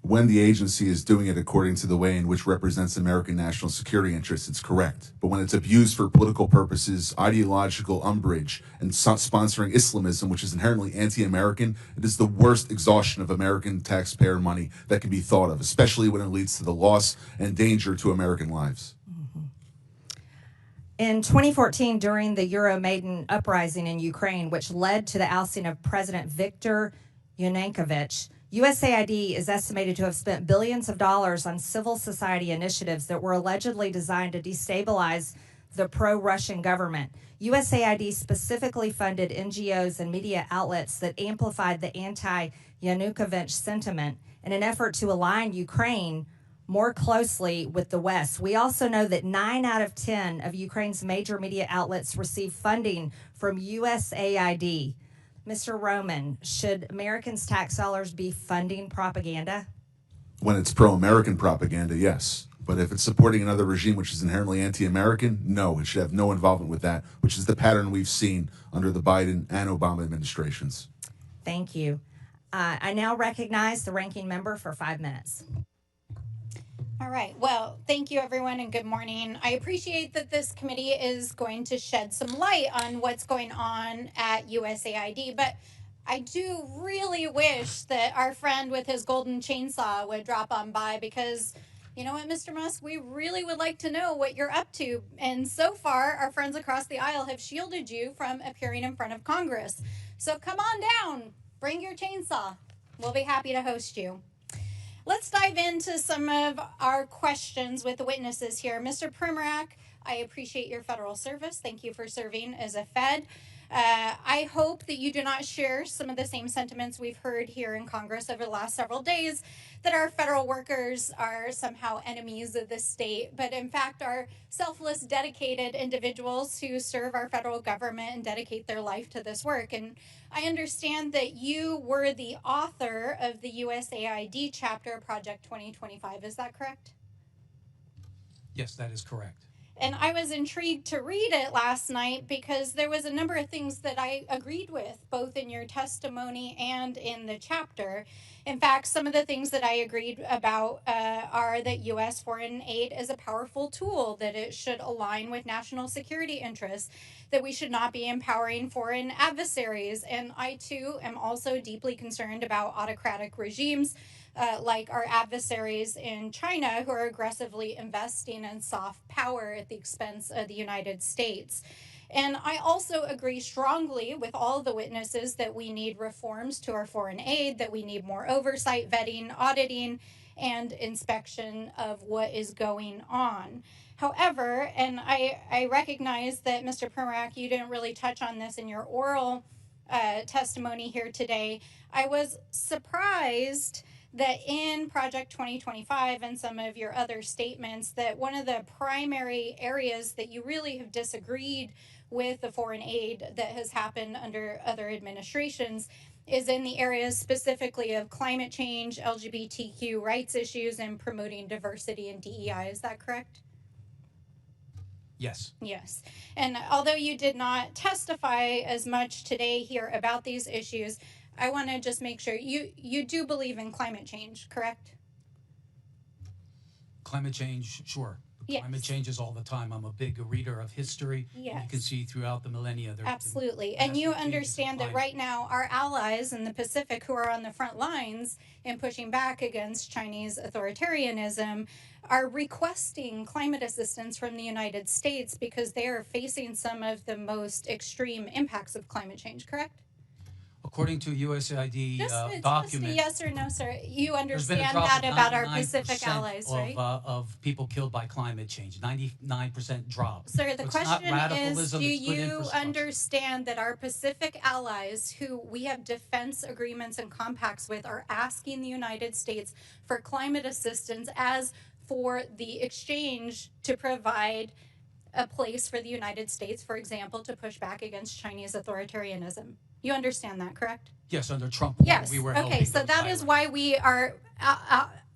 Speaker 4: When the agency is doing it according to the way in which represents American national security interests, it's correct. But when it's abused for political purposes, ideological umbrage, and sponsoring Islamism, which is inherently anti-American, it is the worst exhaustion of American taxpayer money that can be thought of, especially when it leads to the loss and danger to American lives.
Speaker 1: In 2014, during the Euromaidan uprising in Ukraine, which led to the ousting of President Viktor Yanukovych, USAID is estimated to have spent billions of dollars on civil society initiatives that were allegedly designed to destabilize the pro-Russian government. USAID specifically funded NGOs and media outlets that amplified the anti-Yanukovych sentiment in an effort to align Ukraine more closely with the West. We also know that 9 out of 10 of Ukraine's major media outlets receive funding from USAID. Mr. Roman, should Americans' tax dollars be funding propaganda?
Speaker 4: When it's pro-American propaganda, yes. But if it's supporting another regime which is inherently anti-American, no, it should have no involvement with that, which is the pattern we've seen under the Biden and Obama administrations.
Speaker 1: Thank you. I now recognize the ranking member for 5 minutes.
Speaker 2: All right. Well, thank you, everyone, and good morning. I appreciate that this committee is going to shed some light on what's going on at USAID, but I do really wish that our friend with his golden chainsaw would drop on by, because you know what, Mr. Musk, we really would like to know what you're up to. And so far, our friends across the aisle have shielded you from appearing in front of Congress. So come on down, bring your chainsaw. We'll be happy to host you. Let's dive into some of our questions with the witnesses here. Mr. Primac, I appreciate your federal service. Thank you for serving as a Fed. I hope that you do not share some of the same sentiments we've heard here in Congress over the last several days, that our federal workers are somehow enemies of the state, but in fact are selfless, dedicated individuals who serve our federal government and dedicate their life to this work. And I understand that you were the author of the USAID chapter, Project 2025. Is that correct?
Speaker 3: Yes, that is correct.
Speaker 2: And I was intrigued to read it last night because there was a number of things that I agreed with, both in your testimony and in the chapter. In fact, some of the things that I agreed about are that U.S. foreign aid is a powerful tool, that it should align with national security interests, that we should not be empowering foreign adversaries. And I, too, am also deeply concerned about autocratic regimes like our adversaries in China, who are aggressively investing in soft power at the expense of the United States. And I also agree strongly with all the witnesses that we need reforms to our foreign aid, that we need more oversight, vetting, auditing, and inspection of what is going on. However, and I recognize that, Mr. Primac, you didn't really touch on this in your oral testimony here today. I was surprised that in Project 2025 and some of your other statements, that one of the primary areas that you really have disagreed with the foreign aid that has happened under other administrations is in the areas specifically of climate change, LGBTQ rights issues, and promoting diversity and DEI. Is that correct?
Speaker 3: Yes.
Speaker 2: Yes. And although you did not testify as much today here about these issues, I want to just make sure you do believe in climate change, correct?
Speaker 3: Climate change, sure.
Speaker 2: Yes.
Speaker 3: Climate changes all the time. I'm a big reader of history.
Speaker 2: Yes.
Speaker 3: And you can see throughout the millennia.
Speaker 2: Absolutely. And you understand that right now our allies in the Pacific who are on the front lines in pushing back against Chinese authoritarianism are requesting climate assistance from the United States because they are facing some of the most extreme impacts of climate change, correct?
Speaker 3: According to USAID
Speaker 2: Just
Speaker 3: document,
Speaker 2: a yes or no, sir. You
Speaker 3: there's been a
Speaker 2: understand
Speaker 3: drop
Speaker 2: that
Speaker 3: of
Speaker 2: about our
Speaker 3: 99%
Speaker 2: Pacific allies, right?
Speaker 3: of people killed by climate change. 99% drop.
Speaker 2: Sir, the
Speaker 3: It's not
Speaker 2: question is,
Speaker 3: radicalism,
Speaker 2: do
Speaker 3: it's good
Speaker 2: you
Speaker 3: infrastructure.
Speaker 2: understand that our Pacific allies, who we have defense agreements and compacts with, are asking the United States for climate assistance as for the exchange to provide a place for the United States, for example, to push back against Chinese authoritarianism? You understand that, correct?
Speaker 3: Yes, under Trump,
Speaker 2: Yes.
Speaker 3: we were
Speaker 2: Okay,
Speaker 3: helping
Speaker 2: so
Speaker 3: those
Speaker 2: that is
Speaker 3: islands.
Speaker 2: why we are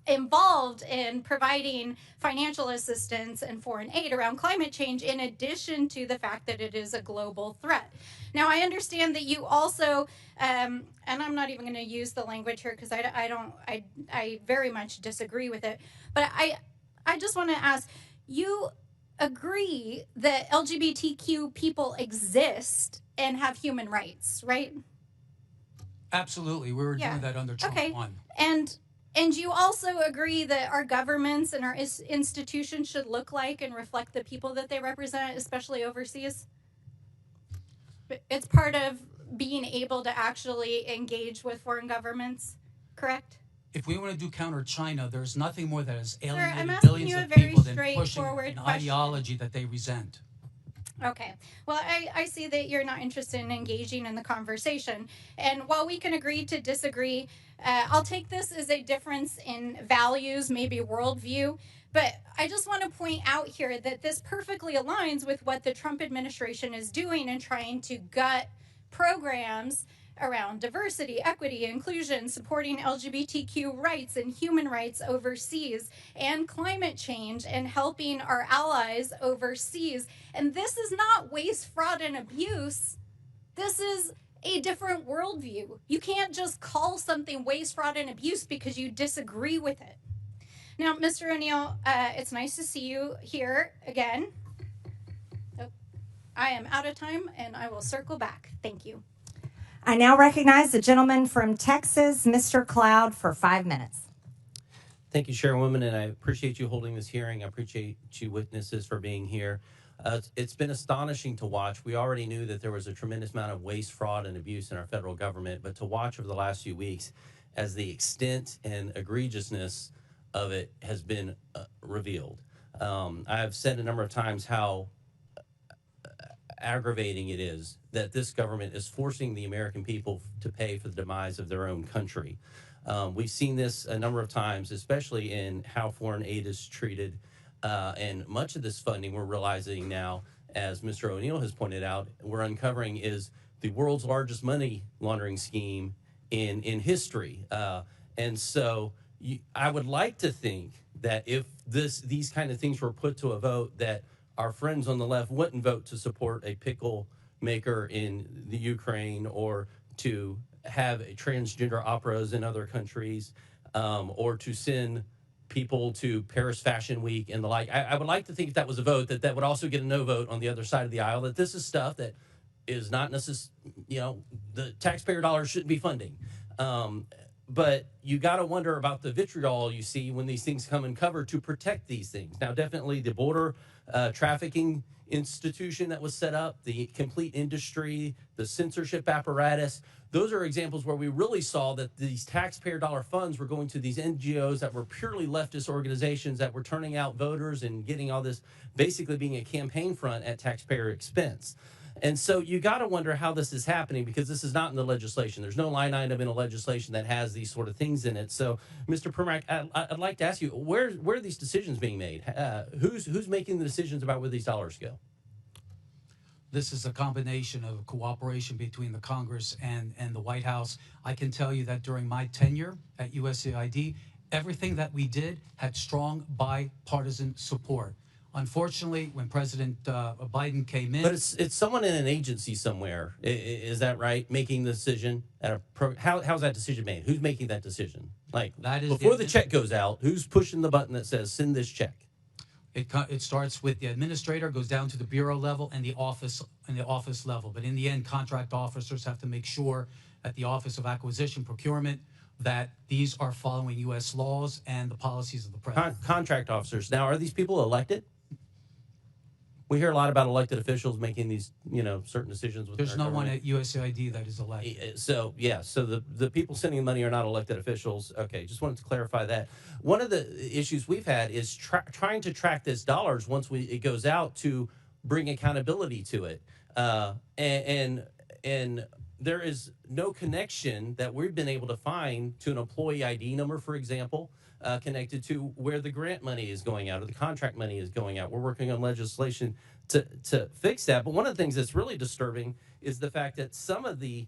Speaker 2: involved in providing financial assistance and foreign aid around climate change, in addition to the fact that it is a global threat. Now, I understand that you also, and I'm not even going to use the language here because I very much disagree with it, but I just want to ask, you agree that LGBTQ people exist and have human rights, right?
Speaker 3: Absolutely, we were doing that under Trump 1.
Speaker 2: And you also agree that our governments and our institutions should look like and reflect the people that they represent, especially overseas? It's part of being able to actually engage with foreign governments, correct?
Speaker 3: If we want to do counter China, there's nothing more that has
Speaker 2: I'm
Speaker 3: alienated
Speaker 2: asking
Speaker 3: billions
Speaker 2: you a
Speaker 3: of
Speaker 2: very
Speaker 3: people than pushing
Speaker 2: straightforward
Speaker 3: an
Speaker 2: question.
Speaker 3: ideology that they resent.
Speaker 2: Okay. Well, I see that you're not interested in engaging in the conversation. And while we can agree to disagree, I'll take this as a difference in values, maybe worldview. But I just want to point out here that this perfectly aligns with what the Trump administration is doing in trying to gut programs around diversity, equity, inclusion, supporting LGBTQ rights and human rights overseas, and climate change, and helping our allies overseas. And this is not waste, fraud, and abuse. This is a different worldview. You can't just call something waste, fraud, and abuse because you disagree with it. Now, Mr. O'Neill, it's nice to see you here again. Oh, I am out of time, and I will circle back. Thank you.
Speaker 1: I now recognize the gentleman from Texas, Mr. Cloud, for 5 minutes.
Speaker 8: Thank you, Chairwoman, and I appreciate you holding this hearing. I appreciate you witnesses for being here. It's been astonishing to watch. We already knew that there was a tremendous amount of waste, fraud, and abuse in our federal government, but to watch over the last few weeks as the extent and egregiousness of it has been revealed. I've said a number of times how aggravating it is that this government is forcing the American people to pay for the demise of their own country. We've seen this a number of times, especially in how foreign aid is treated. And much of this funding we're realizing now, as Mr. O'Neill has pointed out, we're uncovering is the world's largest money laundering scheme in history. And so I would like to think that if these kind of things were put to a vote, that our friends on the left wouldn't vote to support a pickle maker in the Ukraine, or to have transgender operas in other countries, or to send people to Paris Fashion Week and the like. I would like to think if that was a vote, that would also get a no vote on the other side of the aisle, that this is stuff that is not necessarily, the taxpayer dollars shouldn't be funding. But you got to wonder about the vitriol you see when these things come and cover to protect these things. Now, definitely the border trafficking institution that was set up, the complete industry, the censorship apparatus, those are examples where we really saw that these taxpayer dollar funds were going to these NGOs that were purely leftist organizations that were turning out voters and getting all this, basically being a campaign front at taxpayer expense. And so you got to wonder how this is happening, because this is not in the legislation. There's no line item in a legislation that has these sort of things in it. So, Mr. Primac, I'd like to ask you, where are these decisions being made? Who's making the decisions about where these dollars go?
Speaker 3: This is a combination of cooperation between the Congress and the White House. I can tell you that during my tenure at USAID, everything that we did had strong bipartisan support. Unfortunately, when President Biden came in...
Speaker 8: But it's someone in an agency somewhere, is that right, making the decision? How's that decision made? Who's making that decision? Like, that is before the check goes out, who's pushing the button that says, send this check?
Speaker 3: It starts with the administrator, goes down to the bureau level and the office level. But in the end, contract officers have to make sure at the Office of Acquisition Procurement that these are following U.S. laws and the policies of the president.
Speaker 8: Contract officers. Now, are these people elected? We hear a lot about elected officials making these, certain decisions.
Speaker 3: There's no one at USAID that is elected.
Speaker 8: So, yeah, so the people sending the money are not elected officials. Okay, just wanted to clarify that. One of the issues we've had is trying to track this dollars once it goes out to bring accountability to it. And there is no connection that we've been able to find to an employee ID number, for example, connected to where the grant money is going out or the contract money is going out. We're working on legislation to fix that. But one of the things that's really disturbing is the fact that some of the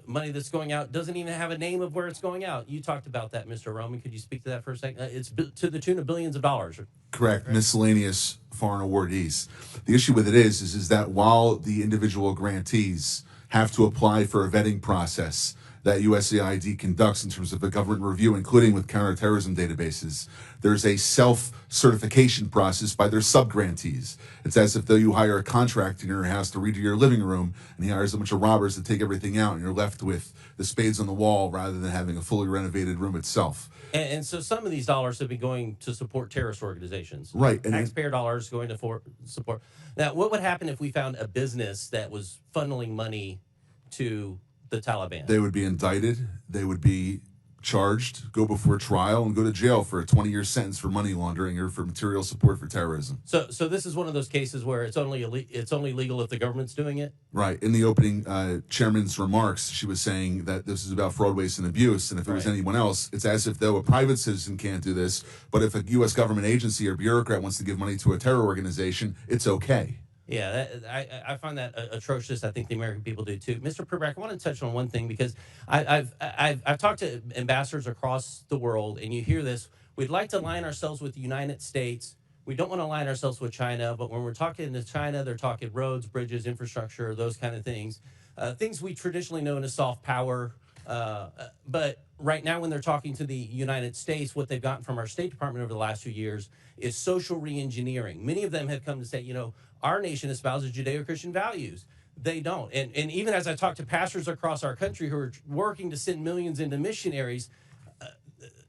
Speaker 8: money that's going out doesn't even have a name of where it's going out. You talked about that, Mr. Roman. Could you speak to that for a second? It's to the tune of billions of dollars.
Speaker 4: Correct. Right. Miscellaneous foreign awardees. The issue with it is that while the individual grantees have to apply for a vetting process that USAID conducts in terms of a government review, including with counterterrorism databases, there's a self-certification process by their sub-grantees. It's as if though you hire a contractor in your house to redo your living room, and he hires a bunch of robbers to take everything out, and you're left with the spades on the wall rather than having a fully renovated room itself.
Speaker 8: And so some of these dollars have been going to support terrorist organizations.
Speaker 4: Right. And
Speaker 8: taxpayer dollars going to support. Now, what would happen if we found a business that was funneling money to the Taliban?
Speaker 4: They would be indicted. They would be charged, go before trial, and go to jail for a 20-year sentence for money laundering or for material support for terrorism.
Speaker 8: So this is one of those cases where it's only legal if the government's doing it?
Speaker 4: Right. In the opening chairman's remarks, she was saying that this is about fraud, waste, and abuse, and if it was anyone else, it's as if though a private citizen can't do this, but if a U.S. government agency or bureaucrat wants to give money to a terror organization, it's okay.
Speaker 8: Yeah, I find that atrocious. I think the American people do too. Mr. Primac, I want to touch on one thing because I've talked to ambassadors across the world, and you hear this. We'd like to align ourselves with the United States. We don't want to align ourselves with China, but when we're talking to China, they're talking roads, bridges, infrastructure, those kind of things. Things we traditionally know as soft power. But right now, when they're talking to the United States, what they've gotten from our State Department over the last few years is social reengineering. Many of them have come to say, our nation espouses Judeo-Christian values. They don't. And even as I talk to pastors across our country who are working to send millions into missionaries,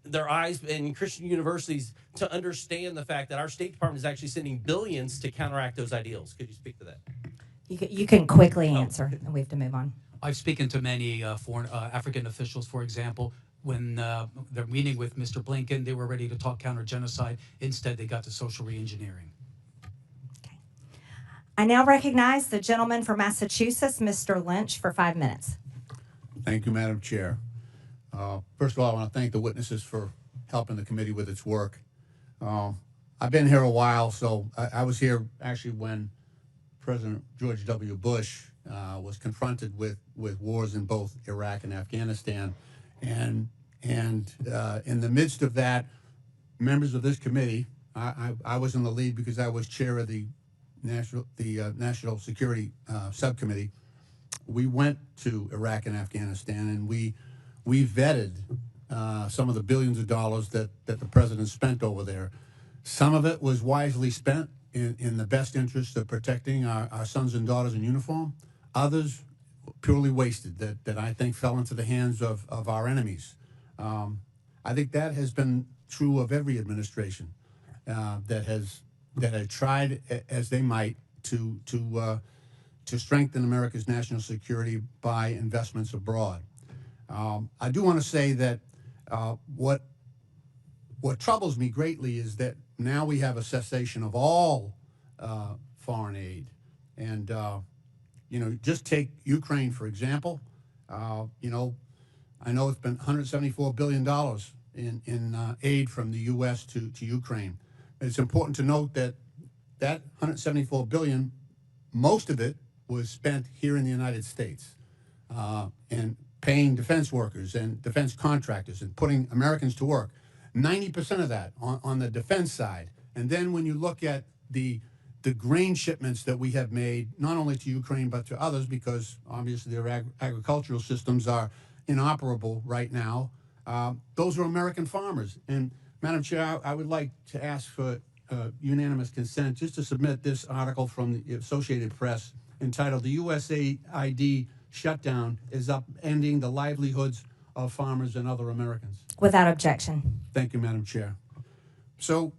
Speaker 8: their eyes in Christian universities to understand the fact that our State Department is actually sending billions to counteract those ideals. Could you speak to that?
Speaker 1: You can quickly answer, and we have to move on.
Speaker 3: I've spoken to many foreign African officials, for example. When they're meeting with Mr. Blinken, they were ready to talk counter-genocide. Instead, they got to social reengineering.
Speaker 1: I now recognize the gentleman from Massachusetts, Mr. Lynch, for 5 minutes.
Speaker 7: Thank you, Madam Chair. First of all, I want to thank the witnesses for helping the committee with its work. I've been here a while, so I was here actually when President George W. Bush was confronted with wars in both Iraq and Afghanistan. And in the midst of that, members of this committee, I was in the lead because I was chair of the National Security Subcommittee. We went to Iraq and Afghanistan, and we vetted some of the billions of dollars that the president spent over there. Some of it was wisely spent in the best interest of protecting our sons and daughters in uniform. Others purely wasted that I think fell into the hands of our enemies. I think that has been true of every administration that had tried as they might to strengthen America's national security by investments abroad. I do want to say that what troubles me greatly is that now we have a cessation of all foreign aid, and just take Ukraine for example. I know it's been $174 billion in aid from the U.S. to Ukraine. It's important to note that $174 billion, most of it was spent here in the United States, and paying defense workers and defense contractors and putting Americans to work. 90% of that on the defense side. And then when you look at the grain shipments that we have made, not only to Ukraine but to others, because obviously their agricultural systems are inoperable right now, those are American farmers. And Madam Chair, I would like to ask for unanimous consent just to submit this article from the Associated Press entitled "The USAID Shutdown is Upending the Livelihoods of Farmers and Other Americans."
Speaker 1: Without objection.
Speaker 7: Thank you, Madam Chair. So,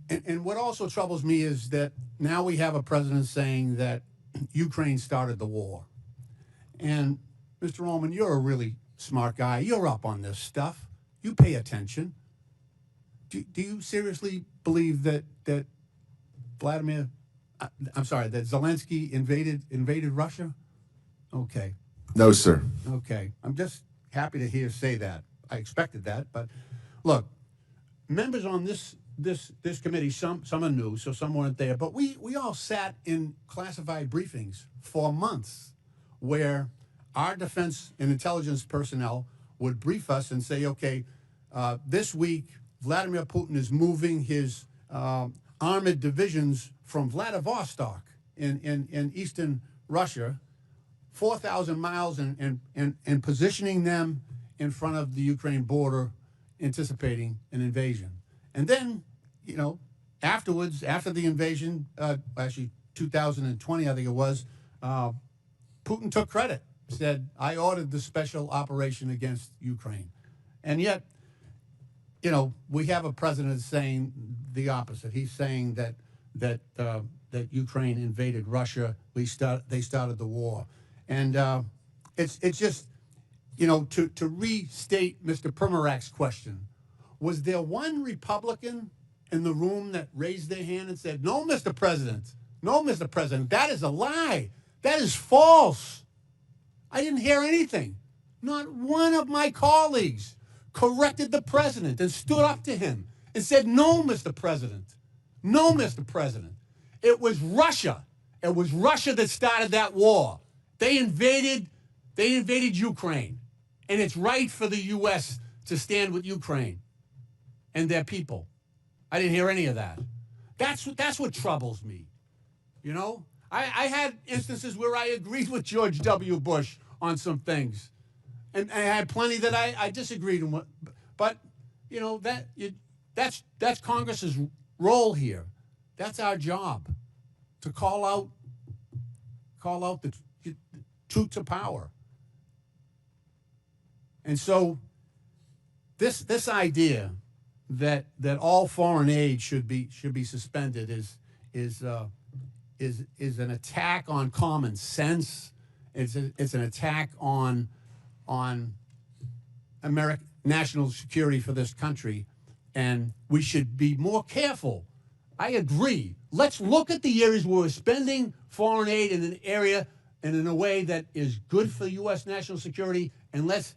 Speaker 7: and what also troubles me is that now we have a president saying that Ukraine started the war. And Mr. Ullman, you're a really smart guy. You're up on this stuff. You pay attention. Do you seriously believe that that Zelensky invaded Russia? Okay.
Speaker 4: No, sir.
Speaker 7: Okay. I'm just happy to hear say that. I expected that, but look, members on this committee, some are new, so some weren't there, but we all sat in classified briefings for months where our defense and intelligence personnel would brief us and say, okay, this week Vladimir Putin is moving his armored divisions from Vladivostok in eastern Russia 4,000 miles and positioning them in front of the Ukraine border, anticipating an invasion. And then, you know, afterwards, after the invasion, actually 2020, I think it was, Putin took credit, said, I ordered the special operation against Ukraine. And yet, you know, we have a president saying the opposite. He's saying that Ukraine invaded Russia. They started the war. And it's just, you know, to restate Mr. Primac's question, was there one Republican in the room that raised their hand and said, no, Mr. President, that is a lie. That is false. I didn't hear anything. Not one of my colleagues corrected the president and stood up to him and said, no, Mr. President. No, Mr. President. It was Russia. It was Russia that started that war. They invaded Ukraine. And it's right for the U.S. to stand with Ukraine and their people. I didn't hear any of that. That's what troubles me. You know? I had instances where I agreed with George W. Bush on some things. And I had plenty that I disagreed with. But, you know, that's Congress's role here. That's our job, to call out the truth to power. And so this idea that all foreign aid should be suspended is an attack on common sense. It's an attack on American national security for this country, and we should be more careful. I agree. Let's look at the areas where we're spending foreign aid in an area and in a way that is good for U.S. national security, and let's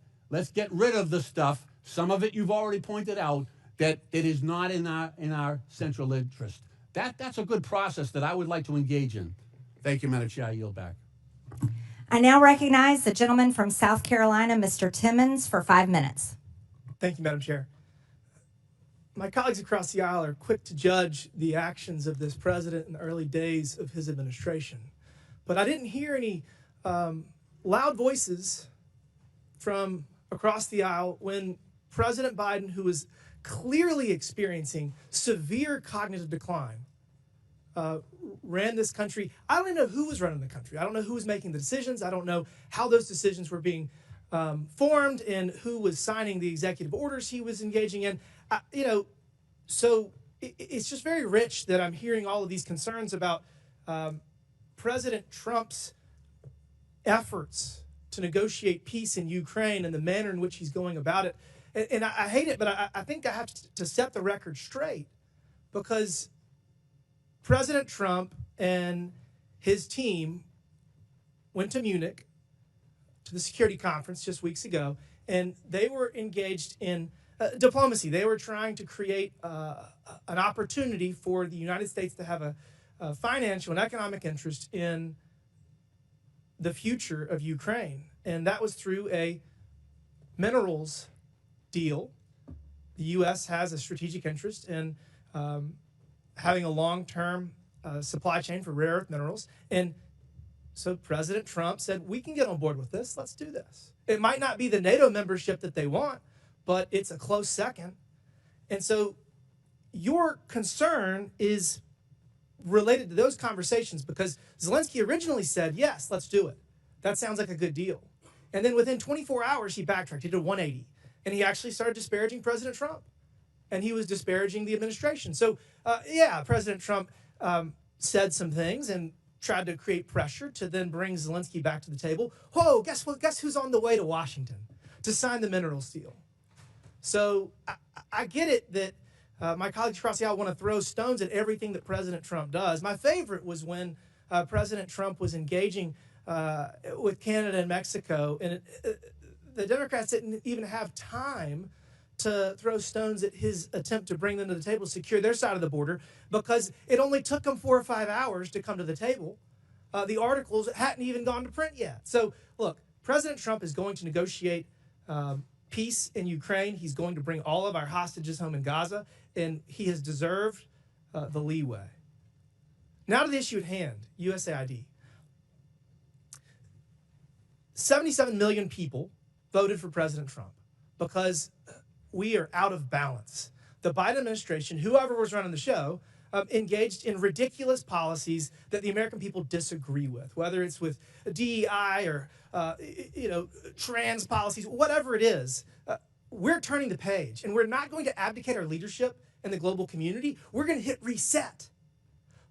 Speaker 7: get rid of the stuff. Some of it you've already pointed out that it is not in our central interest. That's a good process that I would like to engage in. Thank you, Madam Chair. I yield back.
Speaker 1: I now recognize the gentleman from South Carolina, Mr. Timmons, for 5 minutes.
Speaker 9: Thank you, Madam Chair. My colleagues across the aisle are quick to judge the actions of this president in the early days of his administration. But I didn't hear any loud voices from across the aisle when President Biden, who was clearly experiencing severe cognitive decline, ran this country. I don't even know who was running the country. I don't know who was making the decisions. I don't know how those decisions were being formed and who was signing the executive orders he was engaging in. So it's just very rich that I'm hearing all of these concerns about President Trump's efforts to negotiate peace in Ukraine and the manner in which he's going about it. And I hate it, but I think I have to set the record straight, because President Trump and his team went to Munich to the security conference just weeks ago, and they were engaged in diplomacy. They were trying to create an opportunity for the United States to have a financial and economic interest in the future of Ukraine, and that was through a minerals deal. The U.S. has a strategic interest in having a long-term supply chain for rare earth minerals, and so President Trump said, we can get on board with this. Let's do this. It might not be the NATO membership that they want, but it's a close second. And so your concern is related to those conversations because Zelensky originally said, yes, let's do it. That sounds like a good deal. And then within 24 hours, he backtracked. He did a 180. And he actually started disparaging President Trump. And he was disparaging the administration. So, yeah, President Trump said some things and tried to create pressure to then bring Zelensky back to the table. Whoa, guess what? Guess who's on the way to Washington to sign the minerals deal? So I get it that my colleagues across the aisle want to throw stones at everything that President Trump does. My favorite was when President Trump was engaging with Canada and Mexico, and the Democrats didn't even have time to throw stones at his attempt to bring them to the table, secure their side of the border, because it only took them 4 or 5 hours to come to the table. The articles hadn't even gone to print yet. So, look, President Trump is going to negotiate peace in Ukraine. He's going to bring all of our hostages home in Gaza, and he has deserved the leeway. Now to the issue at hand, USAID. 77 million people voted for President Trump because we are out of balance. The Biden administration, whoever was running the show, engaged in ridiculous policies that the American people disagree with, whether it's with DEI or trans policies, whatever it is. We're turning the page, and we're not going to abdicate our leadership in the global community. We're going to hit reset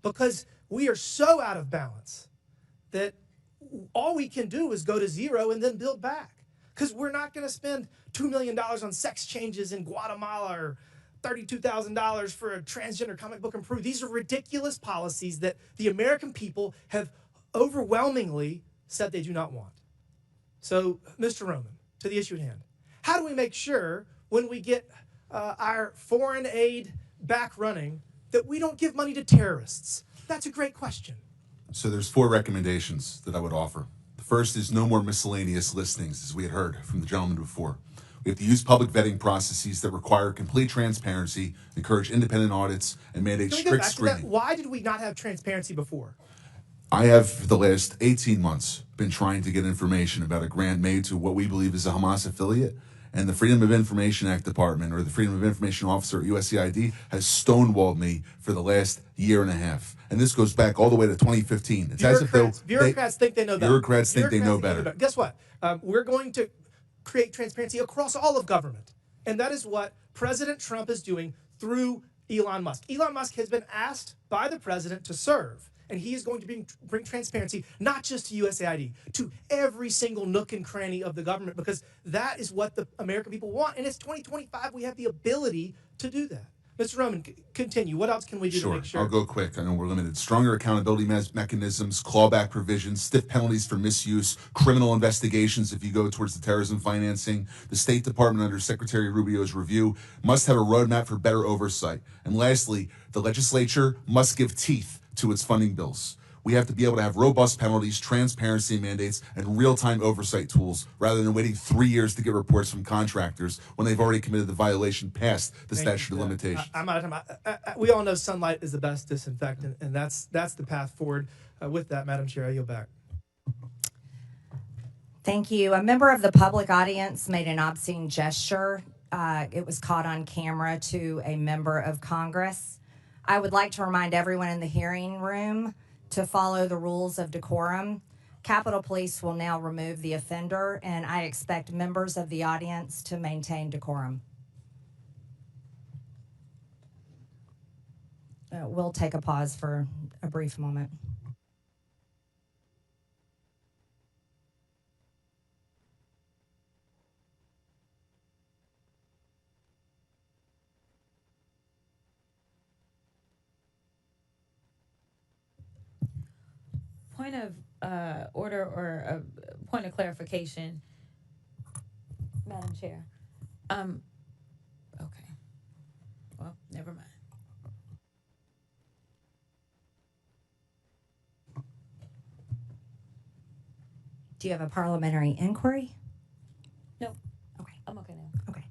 Speaker 9: because we are so out of balance that all we can do is go to zero and then build back. Because we're not going to spend $2 million on sex changes in Guatemala or $32,000 for a transgender comic book in Peru. These are ridiculous policies that the American people have overwhelmingly said they do not want. So, Mr. Roman, to the issue at hand. How do we make sure when we get our foreign aid back running that we don't give money to terrorists? That's a great question.
Speaker 4: So there's 4 recommendations that I would offer. The first is no more miscellaneous listings, as we had heard from the gentleman before. We have to use public vetting processes that require complete transparency, encourage independent audits, and mandate strict screening.
Speaker 9: Why did we not have transparency before?
Speaker 4: I have, for the last 18 months, been trying to get information about a grant made to what we believe is a Hamas affiliate, and the Freedom of Information Act Department, or the Freedom of Information Officer at USAID, has stonewalled me for the last year and a half. And this goes back all the way to 2015. It's as if
Speaker 9: bureaucrats think they know better.
Speaker 4: Bureaucrats think they know better.
Speaker 9: Guess what? We're going to create transparency across all of government. And that is what President Trump is doing through Elon Musk. Elon Musk has been asked by the president to serve. And he is going to bring transparency, not just to USAID, to every single nook and cranny of the government, because that is what the American people want. And it's 2025. We have the ability to do that. Mr. Roman, continue. What else can we do to make sure?
Speaker 4: I'll go quick. I know we're limited. Stronger accountability mechanisms, clawback provisions, stiff penalties for misuse, criminal investigations if you go towards the terrorism financing. The State Department, under Secretary Rubio's review, must have a roadmap for better oversight. And lastly, the legislature must give teeth to its funding bills. We have to be able to have robust penalties, transparency mandates, and real-time oversight tools rather than waiting 3 years to get reports from contractors when they've already committed the violation past the statute of limitations.
Speaker 9: I'm out of time. We all know sunlight is the best disinfectant, and that's the path forward. With that, Madam Chair, I yield back.
Speaker 1: Thank you. A member of the public audience made an obscene gesture. It was caught on camera to a member of Congress. I would like to remind everyone in the hearing room to follow the rules of decorum. Capitol Police will now remove the offender, and I expect members of the audience to maintain decorum. We'll take a pause for a brief moment.
Speaker 10: Point of order or a point of clarification, Madam Chair. Okay. Well, never mind.
Speaker 1: Do you have a parliamentary inquiry?
Speaker 10: No,
Speaker 1: Okay.
Speaker 10: I'm okay now.
Speaker 1: Okay.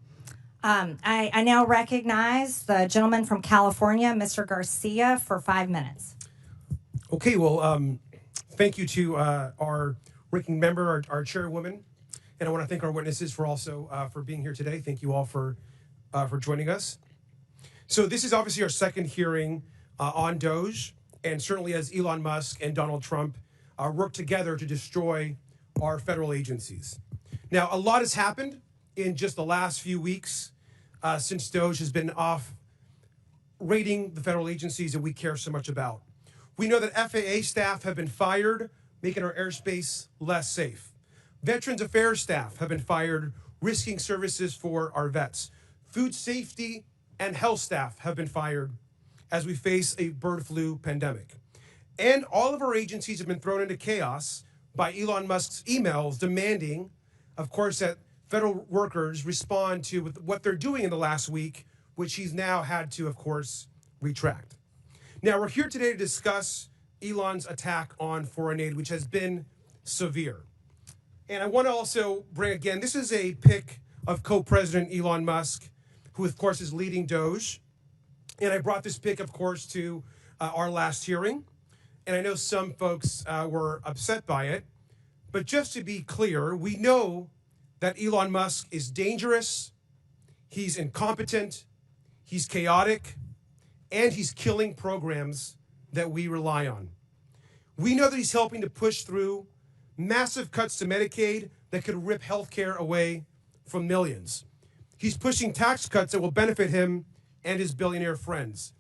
Speaker 1: I now recognize the gentleman from California, Mr. Garcia, for 5 minutes.
Speaker 11: Okay, well, thank you to our ranking member, our chairwoman, and I want to thank our witnesses for also for being here today. Thank you all for joining us. So this is obviously our second hearing on DOGE, and certainly as Elon Musk and Donald Trump work together to destroy our federal agencies. Now, a lot has happened in just the last few weeks since DOGE has been off rating the federal agencies that we care so much about. We know that FAA staff have been fired, making our airspace less safe. Veterans Affairs staff have been fired, risking services for our vets. Food safety and health staff have been fired as we face a bird flu pandemic. And all of our agencies have been thrown into chaos by Elon Musk's emails demanding, of course, that federal workers respond to what they're doing in the last week, which he's now had to, of course, retract. Now, we're here today to discuss Elon's attack on foreign aid, which has been severe. And I want to also bring, again, this is a pic of co-president Elon Musk, who, of course, is leading DOGE. And I brought this pic, of course, to our last hearing. And I know some folks were upset by it. But just to be clear, we know that Elon Musk is dangerous, he's incompetent, he's chaotic, and he's killing programs that we rely on. We know that he's helping to push through massive cuts to Medicaid that could rip healthcare away from millions. He's pushing tax cuts that will benefit him and his billionaire friends.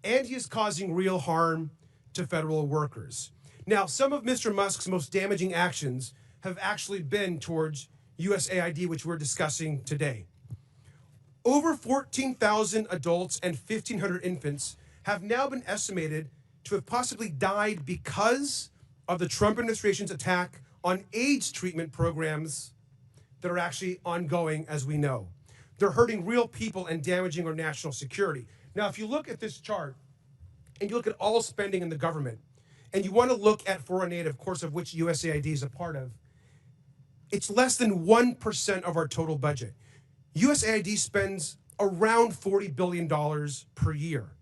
Speaker 11: And he is causing real harm to federal workers. Now, some of Mr. Musk's most damaging actions have actually been towards USAID, which we're discussing today. Over 14,000 adults and 1,500 infants have now been estimated to have possibly died because of the Trump administration's attack on AIDS treatment programs that are actually ongoing, as we know. They're hurting real people and damaging our national security. Now, if you look at this chart and you look at all spending in the government, and you want to look at foreign aid, of course, of which USAID is a part of, it's less than 1% of our total budget. USAID spends around $40 billion per year.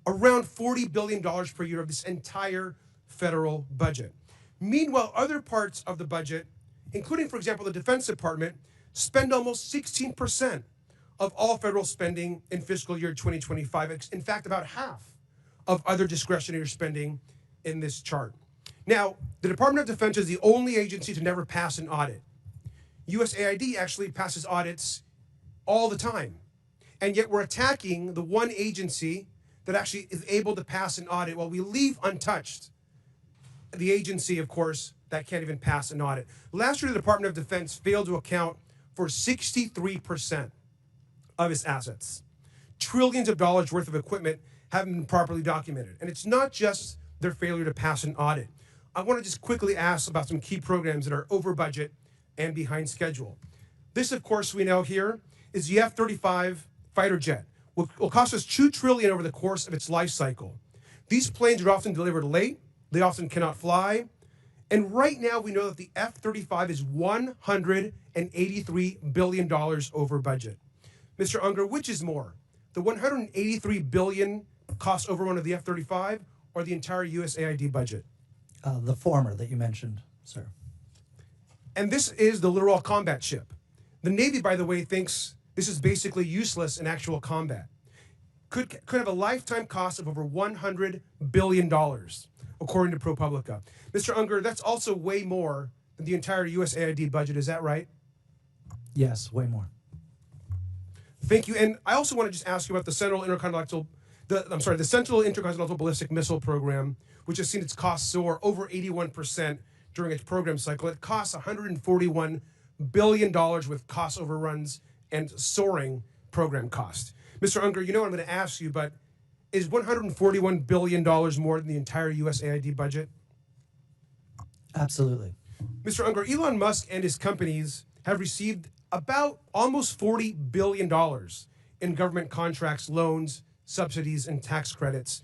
Speaker 11: Around $40 billion per year of this entire federal budget. Meanwhile, other parts of the budget, including, for example, the Defense Department, spend almost 16% of all federal spending in fiscal year 2025. In fact, about half of other discretionary spending in this chart. Now, the Department of Defense is the only agency to never pass an audit. USAID actually passes audits all the time. And yet we're attacking the one agency that actually is able to pass an audit while we leave untouched the agency, of course, that can't even pass an audit. Last year, the Department of Defense failed to account for 63% of its assets. Trillions of dollars worth of equipment haven't been properly documented. And it's not just their failure to pass an audit. I want to just quickly ask about some key programs that are over budget and behind schedule. This, of course, we know here is the F-35 fighter jet. Will cost us $2 trillion over the course of its life cycle. These planes are often delivered late. They often cannot fly. And right now, we know that the F-35 is $183 billion over budget. Mr. Unger, which is more, the $183 billion cost overrun of the F-35 or the entire USAID budget?
Speaker 6: The former that you mentioned, sir.
Speaker 11: And this is the literal combat ship. The Navy, by the way, thinks this is basically useless in actual combat. Could have a lifetime cost of over $100 billion, according to ProPublica. Mr. Unger, that's also way more than the entire USAID budget. Is that right?
Speaker 6: Yes, way more.
Speaker 11: Thank you. And I also want to just ask you about the Central Intercontinental Ballistic Missile Program, which has seen its costs soar over 81% during its program cycle. It costs $141 billion with cost overruns and soaring program cost. Mr. Unger, you know what I'm going to ask you, but is $141 billion more than the entire USAID budget?
Speaker 6: Absolutely.
Speaker 11: Mr. Unger, Elon Musk and his companies have received about almost $40 billion in government contracts, loans, subsidies, and tax credits.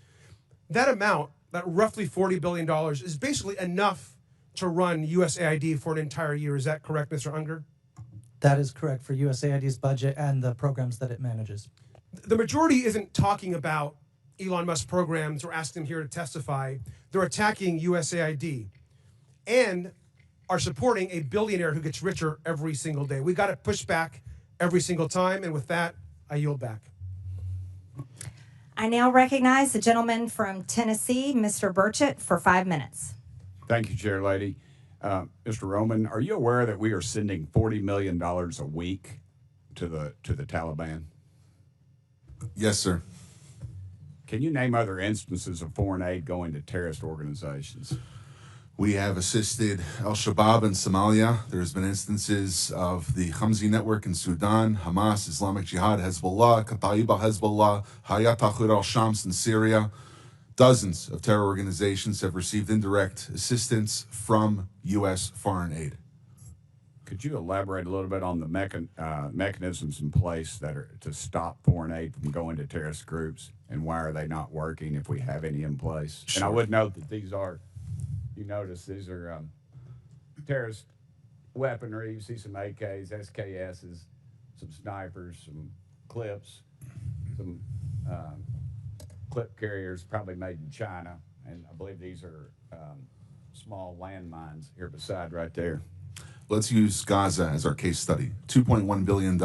Speaker 11: That amount, that roughly $40 billion, is basically enough to run USAID for an entire year. Is that correct, Mr. Unger?
Speaker 6: That is correct for USAID's budget and the programs that it manages.
Speaker 11: The majority isn't talking about Elon Musk programs or asking them here to testify. They're attacking USAID and are supporting a billionaire who gets richer every single day. We got to push back every single time. And with that, I yield back.
Speaker 1: I now recognize the gentleman from Tennessee, Mr. Burchett, for 5 minutes.
Speaker 12: Thank you, Chair Lady. Mr. Roman, are you aware that we are sending $40 million a week to the Taliban?
Speaker 4: Yes, sir.
Speaker 12: Can you name other instances of foreign aid going to terrorist organizations?
Speaker 4: We have assisted al-Shabaab in Somalia. There's been instances of the Khamsi network in Sudan, Hamas, Islamic Jihad, Hezbollah, Kata'iba Hezbollah, Hayat Tahrir al-Shams in Syria. Dozens of terror organizations have received indirect assistance from U.S. foreign aid.
Speaker 12: Could you elaborate a little bit on the mechanisms in place that are to stop foreign aid from going to terrorist groups, and why are they not working if we have any in place?
Speaker 4: Sure.
Speaker 12: And I would note that these are, you notice these are terrorist weaponry. You see some AKs, SKSs, some snipers, some clips, some clip carriers probably made in China, and I believe these are small landmines here beside right there.
Speaker 4: Let's use Gaza as our case study. $2.1 billion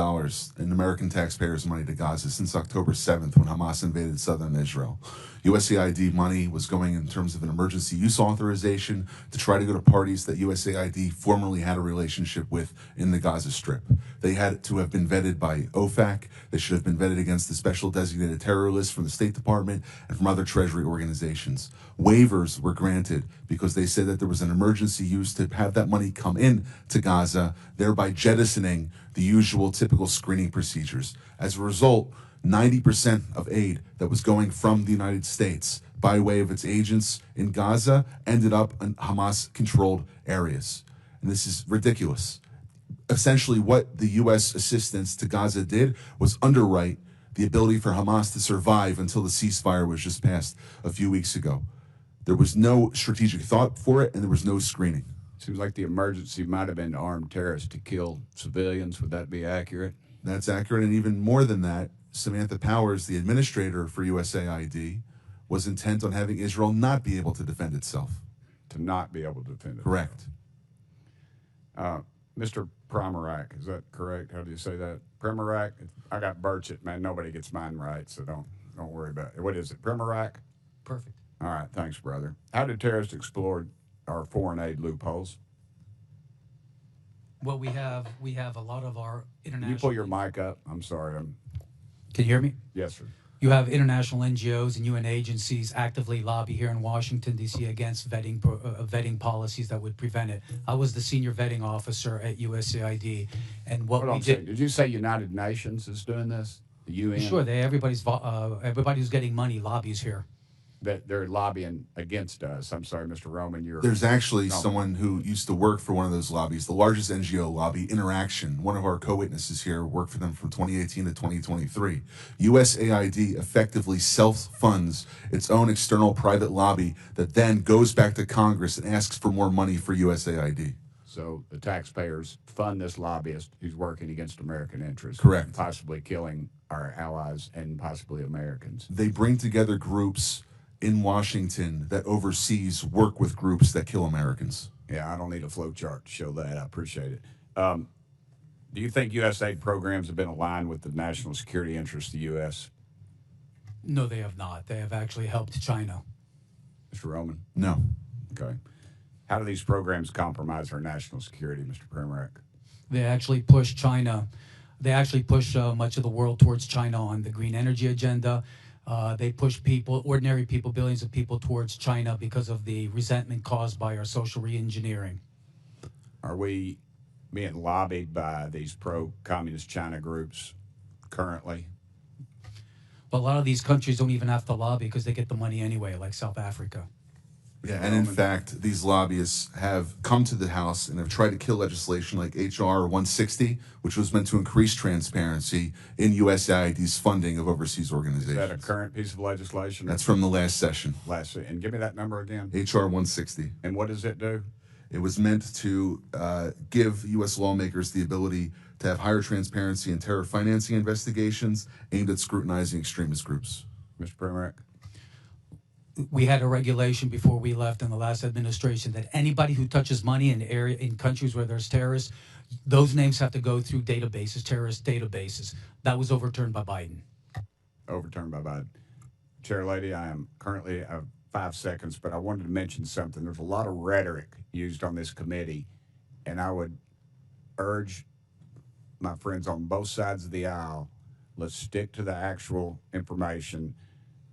Speaker 4: in American taxpayers' money to Gaza since October 7th when Hamas invaded southern Israel. USAID money was going in terms of an emergency use authorization to try to go to parties that USAID formerly had a relationship with in the Gaza Strip. They had to have been vetted by OFAC. They should have been vetted against the special designated terror list from the State Department and from other Treasury organizations. Waivers were granted because they said that there was an emergency use to have that money come in to Gaza, thereby jettisoning the usual typical screening procedures. As a result, 90% of aid that was going from the United States by way of its agents in Gaza ended up in Hamas-controlled areas. And this is ridiculous. Essentially, what the U.S. assistance to Gaza did was underwrite the ability for Hamas to survive until the ceasefire was just passed a few weeks ago. There was no strategic thought for it, and there was no screening.
Speaker 12: Seems like the emergency might have been armed terrorists to kill civilians. Would that be accurate?
Speaker 4: That's accurate, and even more than that, Samantha Powers, the administrator for USAID, was intent on having Israel not be able to defend itself.
Speaker 12: To not be able to defend it.
Speaker 4: Correct.
Speaker 12: Mr. Primac, is that correct? How do you say that? Primac? I got Burchett, man. Nobody gets mine right, so don't worry about it. What is it? Primac?
Speaker 3: Perfect.
Speaker 12: All right, thanks, brother. How did terrorists exploit our foreign aid loopholes?
Speaker 3: Well, we have a lot of our international.
Speaker 12: You pull your mic up. I'm sorry.
Speaker 3: Can you hear me?
Speaker 12: Yes, sir.
Speaker 3: You have international NGOs and UN agencies actively lobby here in Washington, D.C. against vetting policies that would prevent it. I was the senior vetting officer at USAID, and what we did.
Speaker 12: Did you say United Nations is doing this? The UN?
Speaker 3: Sure, everybody who's getting money lobbies here.
Speaker 12: That they're lobbying against us. I'm sorry, Mr. Roman.
Speaker 4: There's actually someone who used to work for one of those lobbies, the largest NGO lobby, Interaction. One of our co-witnesses here worked for them from 2018 to 2023. USAID effectively self-funds its own external private lobby that then goes back to Congress and asks for more money for USAID.
Speaker 12: So the taxpayers fund this lobbyist who's working against American interests.
Speaker 4: Correct.
Speaker 12: Possibly killing our allies and possibly Americans.
Speaker 4: They bring together groups in Washington that overseas work with groups that kill Americans.
Speaker 12: Yeah, I don't need a flow chart to show that. I appreciate it. Do you think USAID programs have been aligned with the national security interests of the U.S.?
Speaker 3: No, they have not. They have actually helped China.
Speaker 12: Mr. Roman?
Speaker 4: No.
Speaker 12: Okay. How do these programs compromise our national security, Mr. Primac?
Speaker 3: They actually push China. They actually push much of the world towards China on the green energy agenda. They push people, ordinary people, billions of people towards China because of the resentment caused by our social re-engineering.
Speaker 12: Are we being lobbied by these pro-communist China groups currently?
Speaker 3: But a lot of these countries don't even have to lobby because they get the money anyway, like South Africa.
Speaker 4: Yeah, and in fact, these lobbyists have come to the House and have tried to kill legislation like H.R. 160, which was meant to increase transparency in USAID's funding of overseas organizations.
Speaker 12: Is that a current piece of legislation?
Speaker 4: That's from the last session.
Speaker 12: And give me that number again.
Speaker 4: H.R. 160.
Speaker 12: And what does it do?
Speaker 4: It was meant to give U.S. lawmakers the ability to have higher transparency in terror financing investigations aimed at scrutinizing extremist groups.
Speaker 12: Mr. Primac.
Speaker 3: We had a regulation before we left in the last administration that anybody who touches money in countries where there's terrorists, those names have to go through databases, terrorist databases. That was overturned by Biden.
Speaker 12: Overturned by Biden. Chair Lady, I am currently 5 seconds, but I wanted to mention something. There's a lot of rhetoric used on this committee, and I would urge my friends on both sides of the aisle, let's stick to the actual information.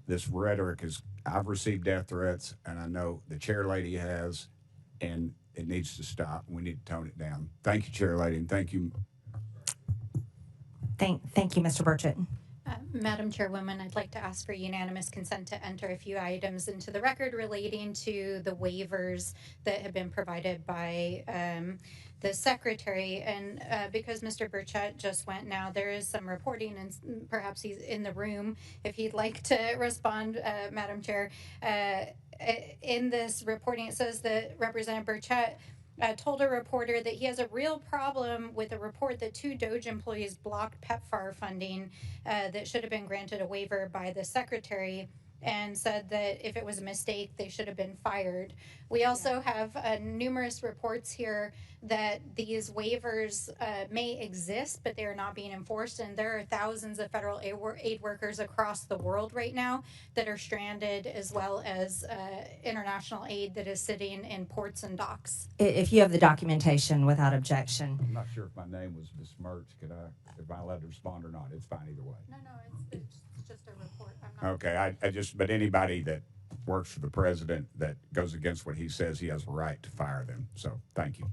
Speaker 12: This rhetoric is, I've received death threats, and I know the Chair Lady has, and it needs to stop. We need to tone it down. Thank you, Chair Lady, and thank you.
Speaker 1: Thank you, Mr. Burchett.
Speaker 2: Madam Chairwoman, I'd like to ask for unanimous consent to enter a few items into the record relating to the waivers that have been provided by the Secretary. And because Mr. Burchett just went now, there is some reporting, and perhaps he's in the room if he'd like to respond, Madam Chair. In this reporting, it says that Representative Burchett told a reporter that he has a real problem with a report that 2 DOGE employees blocked PEPFAR funding that should have been granted a waiver by the Secretary, and said that if it was a mistake, they should have been fired. We also have numerous reports here that these waivers may exist, but they are not being enforced. And there are thousands of federal aid workers across the world right now that are stranded, as well as international aid that is sitting in ports and docks.
Speaker 1: If you have the documentation without objection.
Speaker 12: I'm not sure if my name was besmirched. If I'm allowed to respond or not, it's fine either way.
Speaker 2: No, it's just a report.
Speaker 12: Okay, I just, but anybody that works for the president that goes against what he says, he has a right to fire them. So thank you.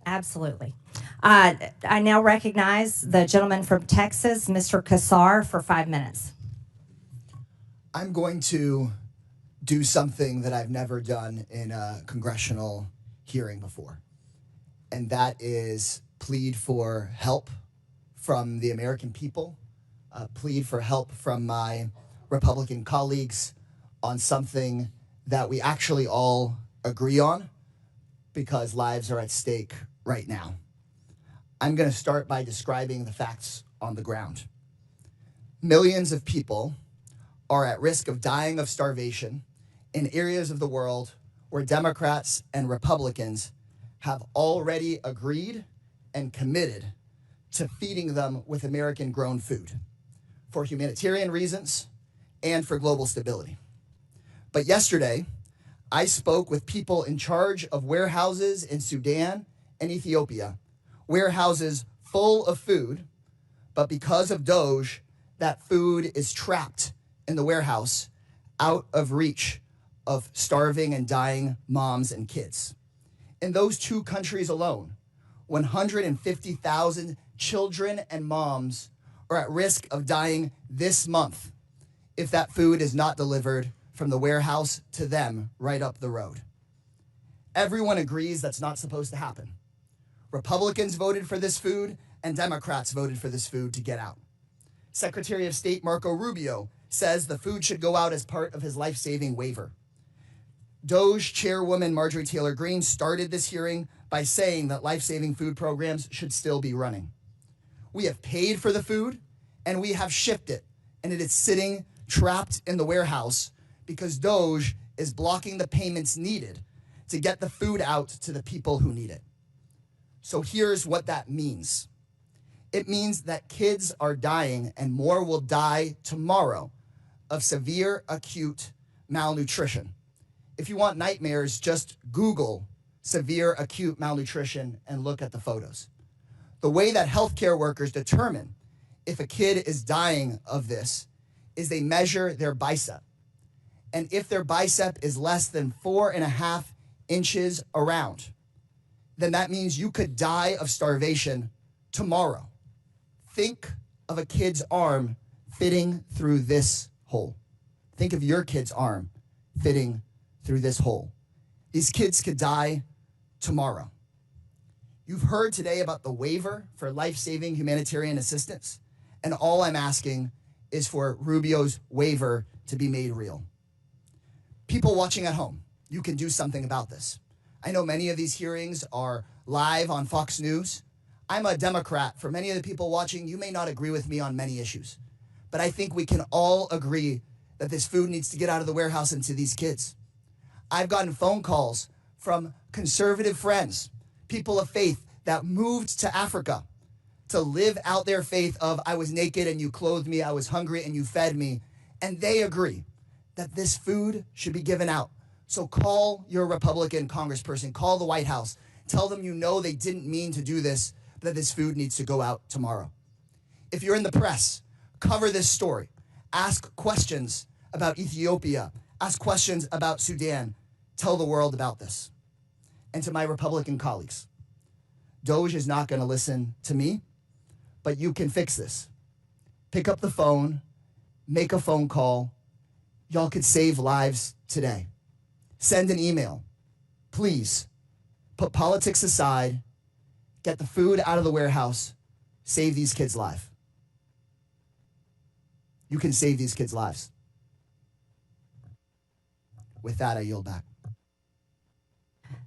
Speaker 1: Absolutely. I now recognize the gentleman from Texas, Mr. Kassar, for 5 minutes.
Speaker 13: I'm going to do something that I've never done in a congressional hearing before, and that is plead for help from the American people, plead for help from my Republican colleagues on something that we actually all agree on, because lives are at stake right now. I'm going to start by describing the facts on the ground. Millions of people are at risk of dying of starvation in areas of the world where Democrats and Republicans have already agreed and committed to feeding them with American-grown food for humanitarian reasons and for global stability. But yesterday, I spoke with people in charge of warehouses in Sudan and Ethiopia, warehouses full of food, but because of DOGE, that food is trapped in the warehouse out of reach of starving and dying moms and kids. In those 2 countries alone, 150,000 children and moms are at risk of dying this month if that food is not delivered from the warehouse to them right up the road. Everyone agrees that's not supposed to happen. Republicans voted for this food, and Democrats voted for this food to get out. Secretary of State Marco Rubio says the food should go out as part of his life-saving waiver. DOGE Chairwoman Marjorie Taylor Greene started this hearing by saying that life-saving food programs should still be running. We have paid for the food, and we have shipped it, and it is sitting trapped in the warehouse because DOGE is blocking the payments needed to get the food out to the people who need it. So here's what that means. It means that kids are dying, and more will die tomorrow, of severe acute malnutrition. If you want nightmares, just Google severe acute malnutrition and look at the photos. The way that healthcare workers determine if a kid is dying of this is they measure their bicep. And if their bicep is less than 4.5 inches around, then that means you could die of starvation tomorrow. Think of a kid's arm fitting through this hole. Think of your kid's arm fitting through this hole. These kids could die tomorrow. You've heard today about the waiver for life-saving humanitarian assistance, and all I'm asking is for Rubio's waiver to be made real. People watching at home, you can do something about this. I know many of these hearings are live on Fox News. I'm a Democrat. For many of the people watching, you may not agree with me on many issues, but I think we can all agree that this food needs to get out of the warehouse and to these kids. I've gotten phone calls from conservative friends, people of faith that moved to Africa to live out their faith of I was naked and you clothed me, I was hungry and you fed me, and they agree that this food should be given out. So call your Republican congressperson, call the White House, tell them you know they didn't mean to do this, but that this food needs to go out tomorrow. If you're in the press, cover this story. Ask questions about Ethiopia. Ask questions about Sudan. Tell the world about this. And to my Republican colleagues, DOGE is not going to listen to me, but you can fix this. Pick up the phone, make a phone call. Y'all could save lives today. Send an email. Please, put politics aside, get the food out of the warehouse, save these kids' lives. You can save these kids' lives. With that, I yield back.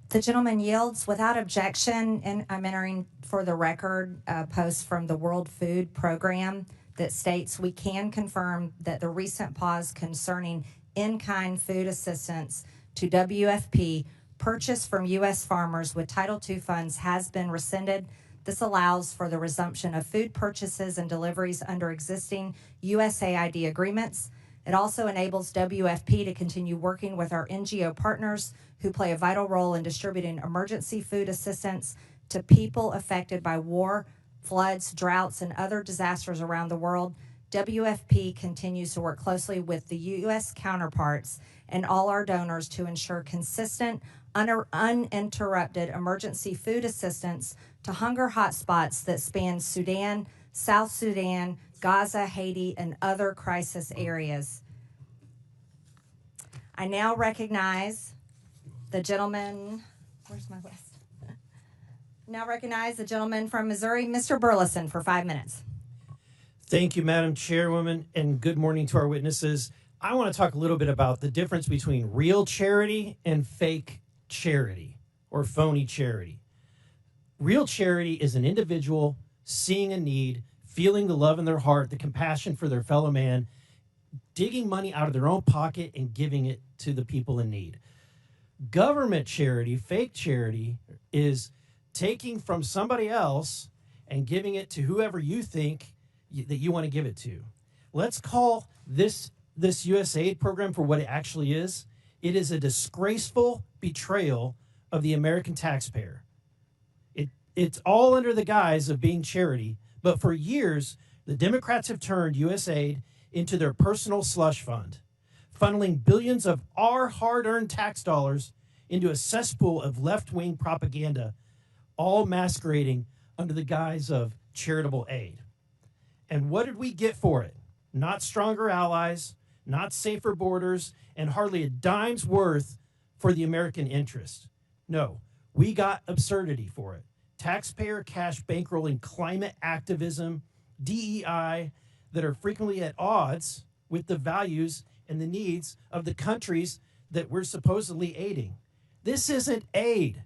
Speaker 1: The gentleman yields without objection, and I'm entering for the record a post from the World Food Program that states we can confirm that the recent pause concerning in-kind food assistance to WFP purchased from U.S. farmers with Title II funds has been rescinded. This allows for the resumption of food purchases and deliveries under existing USAID agreements. It also enables WFP to continue working with our NGO partners who play a vital role in distributing emergency food assistance to people affected by war, floods, droughts, and other disasters around the world. WFP continues to work closely with the U.S. counterparts and all our donors to ensure consistent, uninterrupted emergency food assistance to hunger hotspots that span Sudan, South Sudan, Gaza, Haiti, and other crisis areas. I now recognize the gentleman, where's my list? Now recognize the gentleman from Missouri, Mr. Burleson, for 5 minutes.
Speaker 14: Thank you, Madam Chairwoman, and good morning to our witnesses. I want to talk a little bit about the difference between real charity and fake charity or phony charity. Real charity is an individual seeing a need, feeling the love in their heart, the compassion for their fellow man, digging money out of their own pocket and giving it to the people in need. Government charity, fake charity, is taking from somebody else and giving it to whoever you think that you want to give it to. Let's call this USAID program for what it actually is. It is a disgraceful betrayal of the American taxpayer. It's all under the guise of being charity, but for years, the Democrats have turned USAID into their personal slush fund, funneling billions of our hard-earned tax dollars into a cesspool of left-wing propaganda, all masquerading under the guise of charitable aid. And what did we get for it? Not stronger allies, not safer borders, and hardly a dime's worth for the American interest. No, we got absurdity for it. Taxpayer cash bankrolling climate activism, DEI, that are frequently at odds with the values and the needs of the countries that we're supposedly aiding. This isn't aid.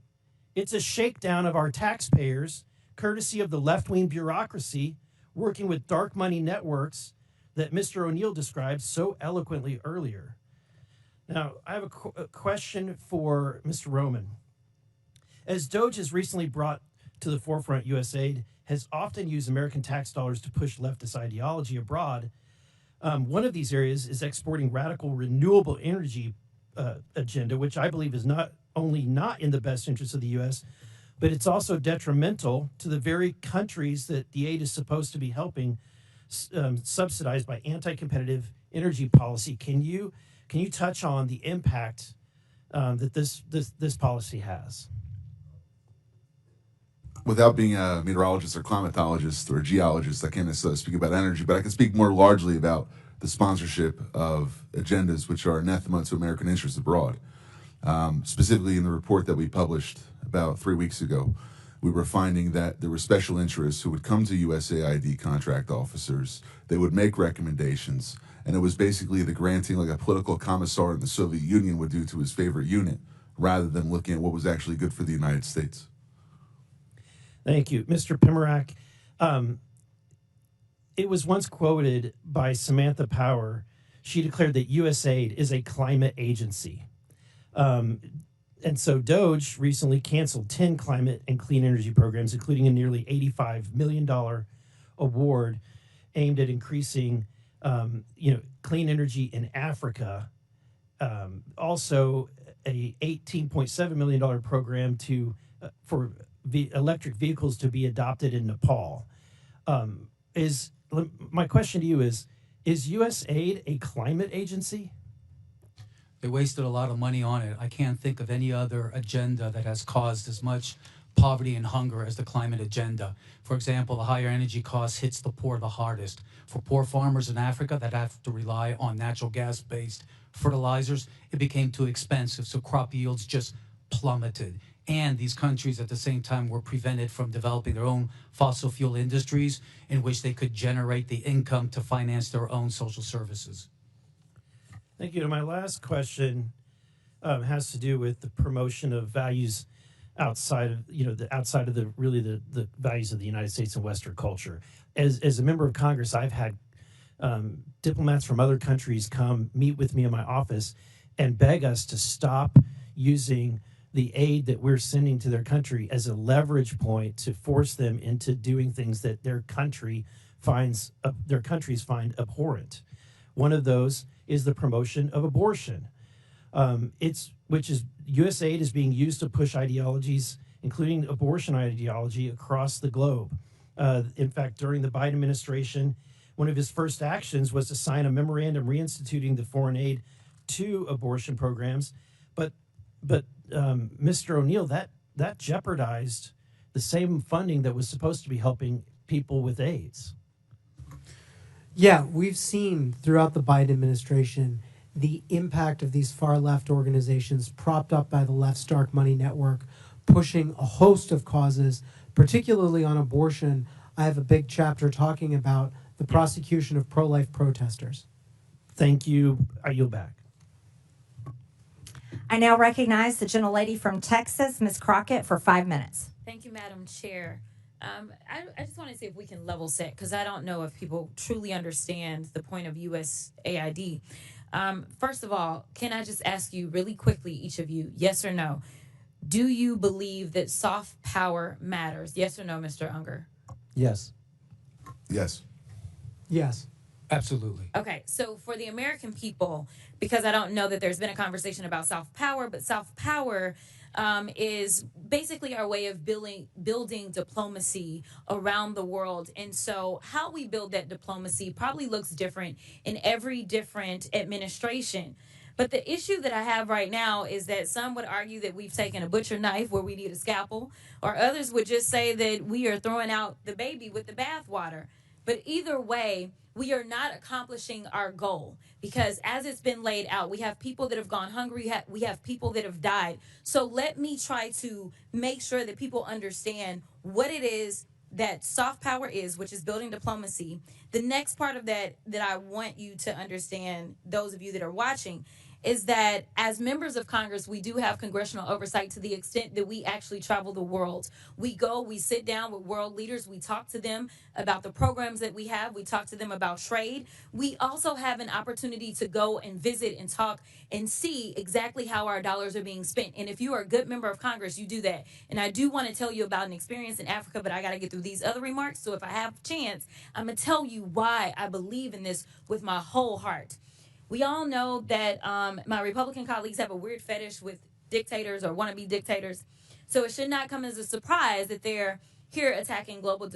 Speaker 14: It's a shakedown of our taxpayers, courtesy of the left-wing bureaucracy working with dark money networks that Mr. O'Neill described so eloquently earlier. Now, I have a question for Mr. Roman. As DOGE has recently brought to the forefront, USAID has often used American tax dollars to push leftist ideology abroad. One of these areas is exporting radical renewable energy agenda, which I believe is not only not in the best interest of the U.S., but it's also detrimental to the very countries that the aid is supposed to be helping, subsidized by anti-competitive energy policy. Can you touch on the impact that this policy has?
Speaker 4: Without being a meteorologist or climatologist or a geologist, I can't necessarily speak about energy, but I can speak more largely about the sponsorship of agendas which are anathema to American interests abroad. Specifically in the report that we published about 3 weeks ago, we were finding that there were special interests who would come to USAID contract officers, they would make recommendations, and it was basically the granting like a political commissar in the Soviet Union would do to his favorite unit rather than looking at what was actually good for the United States.
Speaker 14: Thank you. Mr. Primac, it was once quoted by Samantha Power. She declared that USAID is a climate agency. And so DOGE recently canceled 10 climate and clean energy programs, including a nearly $85 million award aimed at increasing clean energy in Africa. Also, a $18.7 million program for electric vehicles to be adopted in Nepal. My question to you is USAID a climate agency?
Speaker 3: They wasted a lot of money on it. I can't think of any other agenda that has caused as much poverty and hunger as the climate agenda. For example, the higher energy cost hits the poor the hardest. For poor farmers in Africa that have to rely on natural gas-based fertilizers, it became too expensive, so crop yields just plummeted. And these countries at the same time were prevented from developing their own fossil fuel industries in which they could generate the income to finance their own social services.
Speaker 14: Thank you. And my last question has to do with the promotion of values outside of the values of the United States and Western culture. As a member of Congress, I've had diplomats from other countries come meet with me in my office and beg us to stop using the aid that we're sending to their country as a leverage point to force them into doing things that their countries find abhorrent. One of those is the promotion of abortion. USAID is being used to push ideologies, including abortion ideology, across the globe. In fact, during the Biden administration, one of his first actions was to sign a memorandum reinstituting the foreign aid to abortion programs. But Mr. O'Neill, that jeopardized the same funding that was supposed to be helping people with AIDS.
Speaker 5: Yeah, we've seen throughout the Biden administration the impact of these far-left organizations propped up by the left's dark money network, pushing a host of causes, particularly on abortion. I have a big chapter talking about the prosecution of pro-life protesters.
Speaker 14: Thank you. I yield back.
Speaker 1: I now recognize the gentlelady from Texas, Ms. Crockett, for 5 minutes.
Speaker 10: Thank you, Madam Chair. I just want to see if we can level set, because I don't know if people truly understand the point of USAID. First of all, can I just ask you really quickly, each of you, yes or no? Do you believe that soft power matters? Yes or no, Mr. Unger?
Speaker 5: Yes.
Speaker 4: Yes.
Speaker 5: Yes.
Speaker 3: Absolutely.
Speaker 10: Okay, so for the American people, because I don't know that there's been a conversation about soft power, but soft power is basically our way of building diplomacy around the world. And so how we build that diplomacy probably looks different in every different administration. But the issue that I have right now is that some would argue that we've taken a butcher knife where we need a scalpel, or others would just say that we are throwing out the baby with the bathwater. But either way, we are not accomplishing our goal, because as it's been laid out, we have people that have gone hungry, we have people that have died. So let me try to make sure that people understand what it is that soft power is, which is building diplomacy. The next part of that I want you to understand, those of you that are watching, is that as members of Congress, we do have congressional oversight to the extent that we actually travel the world. We go, we sit down with world leaders, we talk to them about the programs that we have, we talk to them about trade. We also have an opportunity to go and visit and talk and see exactly how our dollars are being spent. And if you are a good member of Congress, you do that. And I do want to tell you about an experience in Africa, but I got to get through these other remarks. So if I have a chance, I'm going to tell you why I believe in this with my whole heart. We all know that my Republican colleagues have a weird fetish with dictators or wannabe dictators. So it should not come as a surprise that they're here attacking global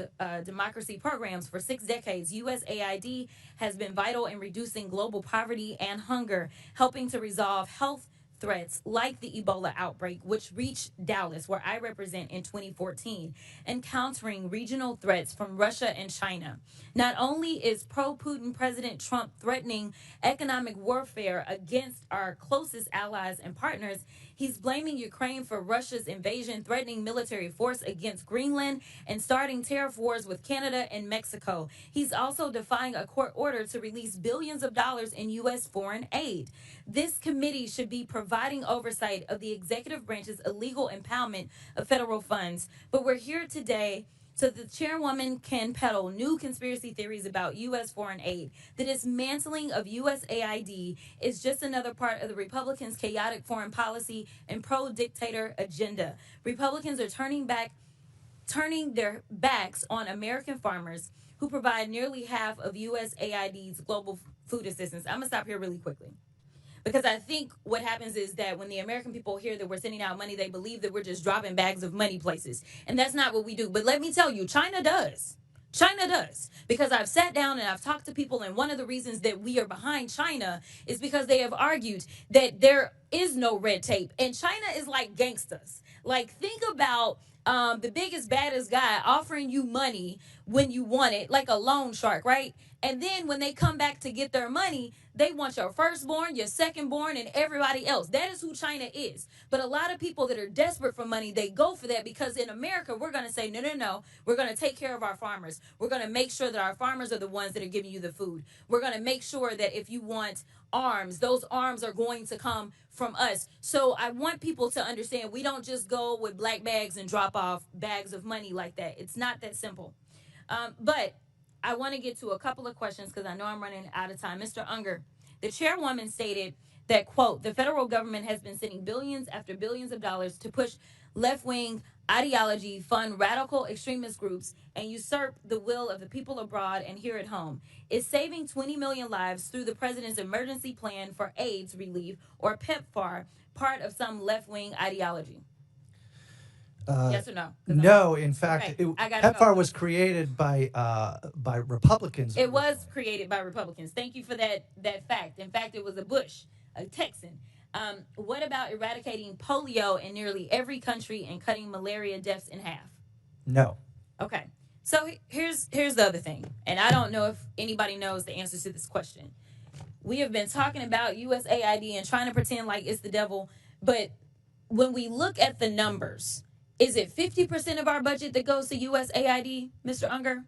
Speaker 10: democracy programs. For 6 decades, USAID has been vital in reducing global poverty and hunger, helping to resolve health threats like the Ebola outbreak, which reached Dallas, where I represent, in 2014, and countering regional threats from Russia and China. Not only is pro-Putin President Trump threatening economic warfare against our closest allies and partners, he's blaming Ukraine for Russia's invasion, threatening military force against Greenland, and starting tariff wars with Canada and Mexico. He's also defying a court order to release billions of dollars in U.S. foreign aid. This committee should be providing providing oversight of the executive branch's illegal impoundment of federal funds. But we're here today so the chairwoman can peddle new conspiracy theories about U.S. foreign aid. The dismantling of USAID is just another part of the Republicans' chaotic foreign policy and pro-dictator agenda. Republicans are turning their backs on American farmers who provide nearly half of USAID's global food assistance. I'm going to stop here really quickly. Because I think what happens is that when the American people hear that we're sending out money, they believe that we're just dropping bags of money places. And that's not what we do. But let me tell you, China does. China does. Because I've sat down and I've talked to people, and one of the reasons that we are behind China is because they have argued that there is no red tape. And China is like gangsters. Like, think about the biggest, baddest guy offering you money when you want it, like a loan shark, right? And then when they come back to get their money, they want your firstborn, your secondborn, and everybody else. That is who China is. But a lot of people that are desperate for money, they go for that because in America, we're going to say, no. We're going to take care of our farmers. We're going to make sure that our farmers are the ones that are giving you the food. We're going to make sure that if you want arms, those arms are going to come from us. So I want people to understand we don't just go with black bags and drop off bags of money like that. It's not that simple. But I want to get to a couple of questions because I know I'm running out of time. Mr. Unger, the chairwoman stated that, quote, the federal government has been sending billions after billions of dollars to push left-wing ideology, fund radical extremist groups, and usurp the will of the people abroad and here at home. Is saving 20 million lives through the president's emergency plan for AIDS relief, or PEPFAR, part of some left-wing ideology? Yes or no?
Speaker 6: No, in fact,
Speaker 10: Okay,
Speaker 6: PEPFAR was created by Republicans.
Speaker 10: It was created by Republicans. Thank you for that fact. In fact, it was a Bush, a Texan. What about eradicating polio in nearly every country and cutting malaria deaths in half?
Speaker 6: No.
Speaker 10: Okay. So here's the other thing, and I don't know if anybody knows the answers to this question. We have been talking about USAID and trying to pretend like it's the devil, but when we look at the numbers, is it 50% of our budget that goes to USAID, Mr. Unger?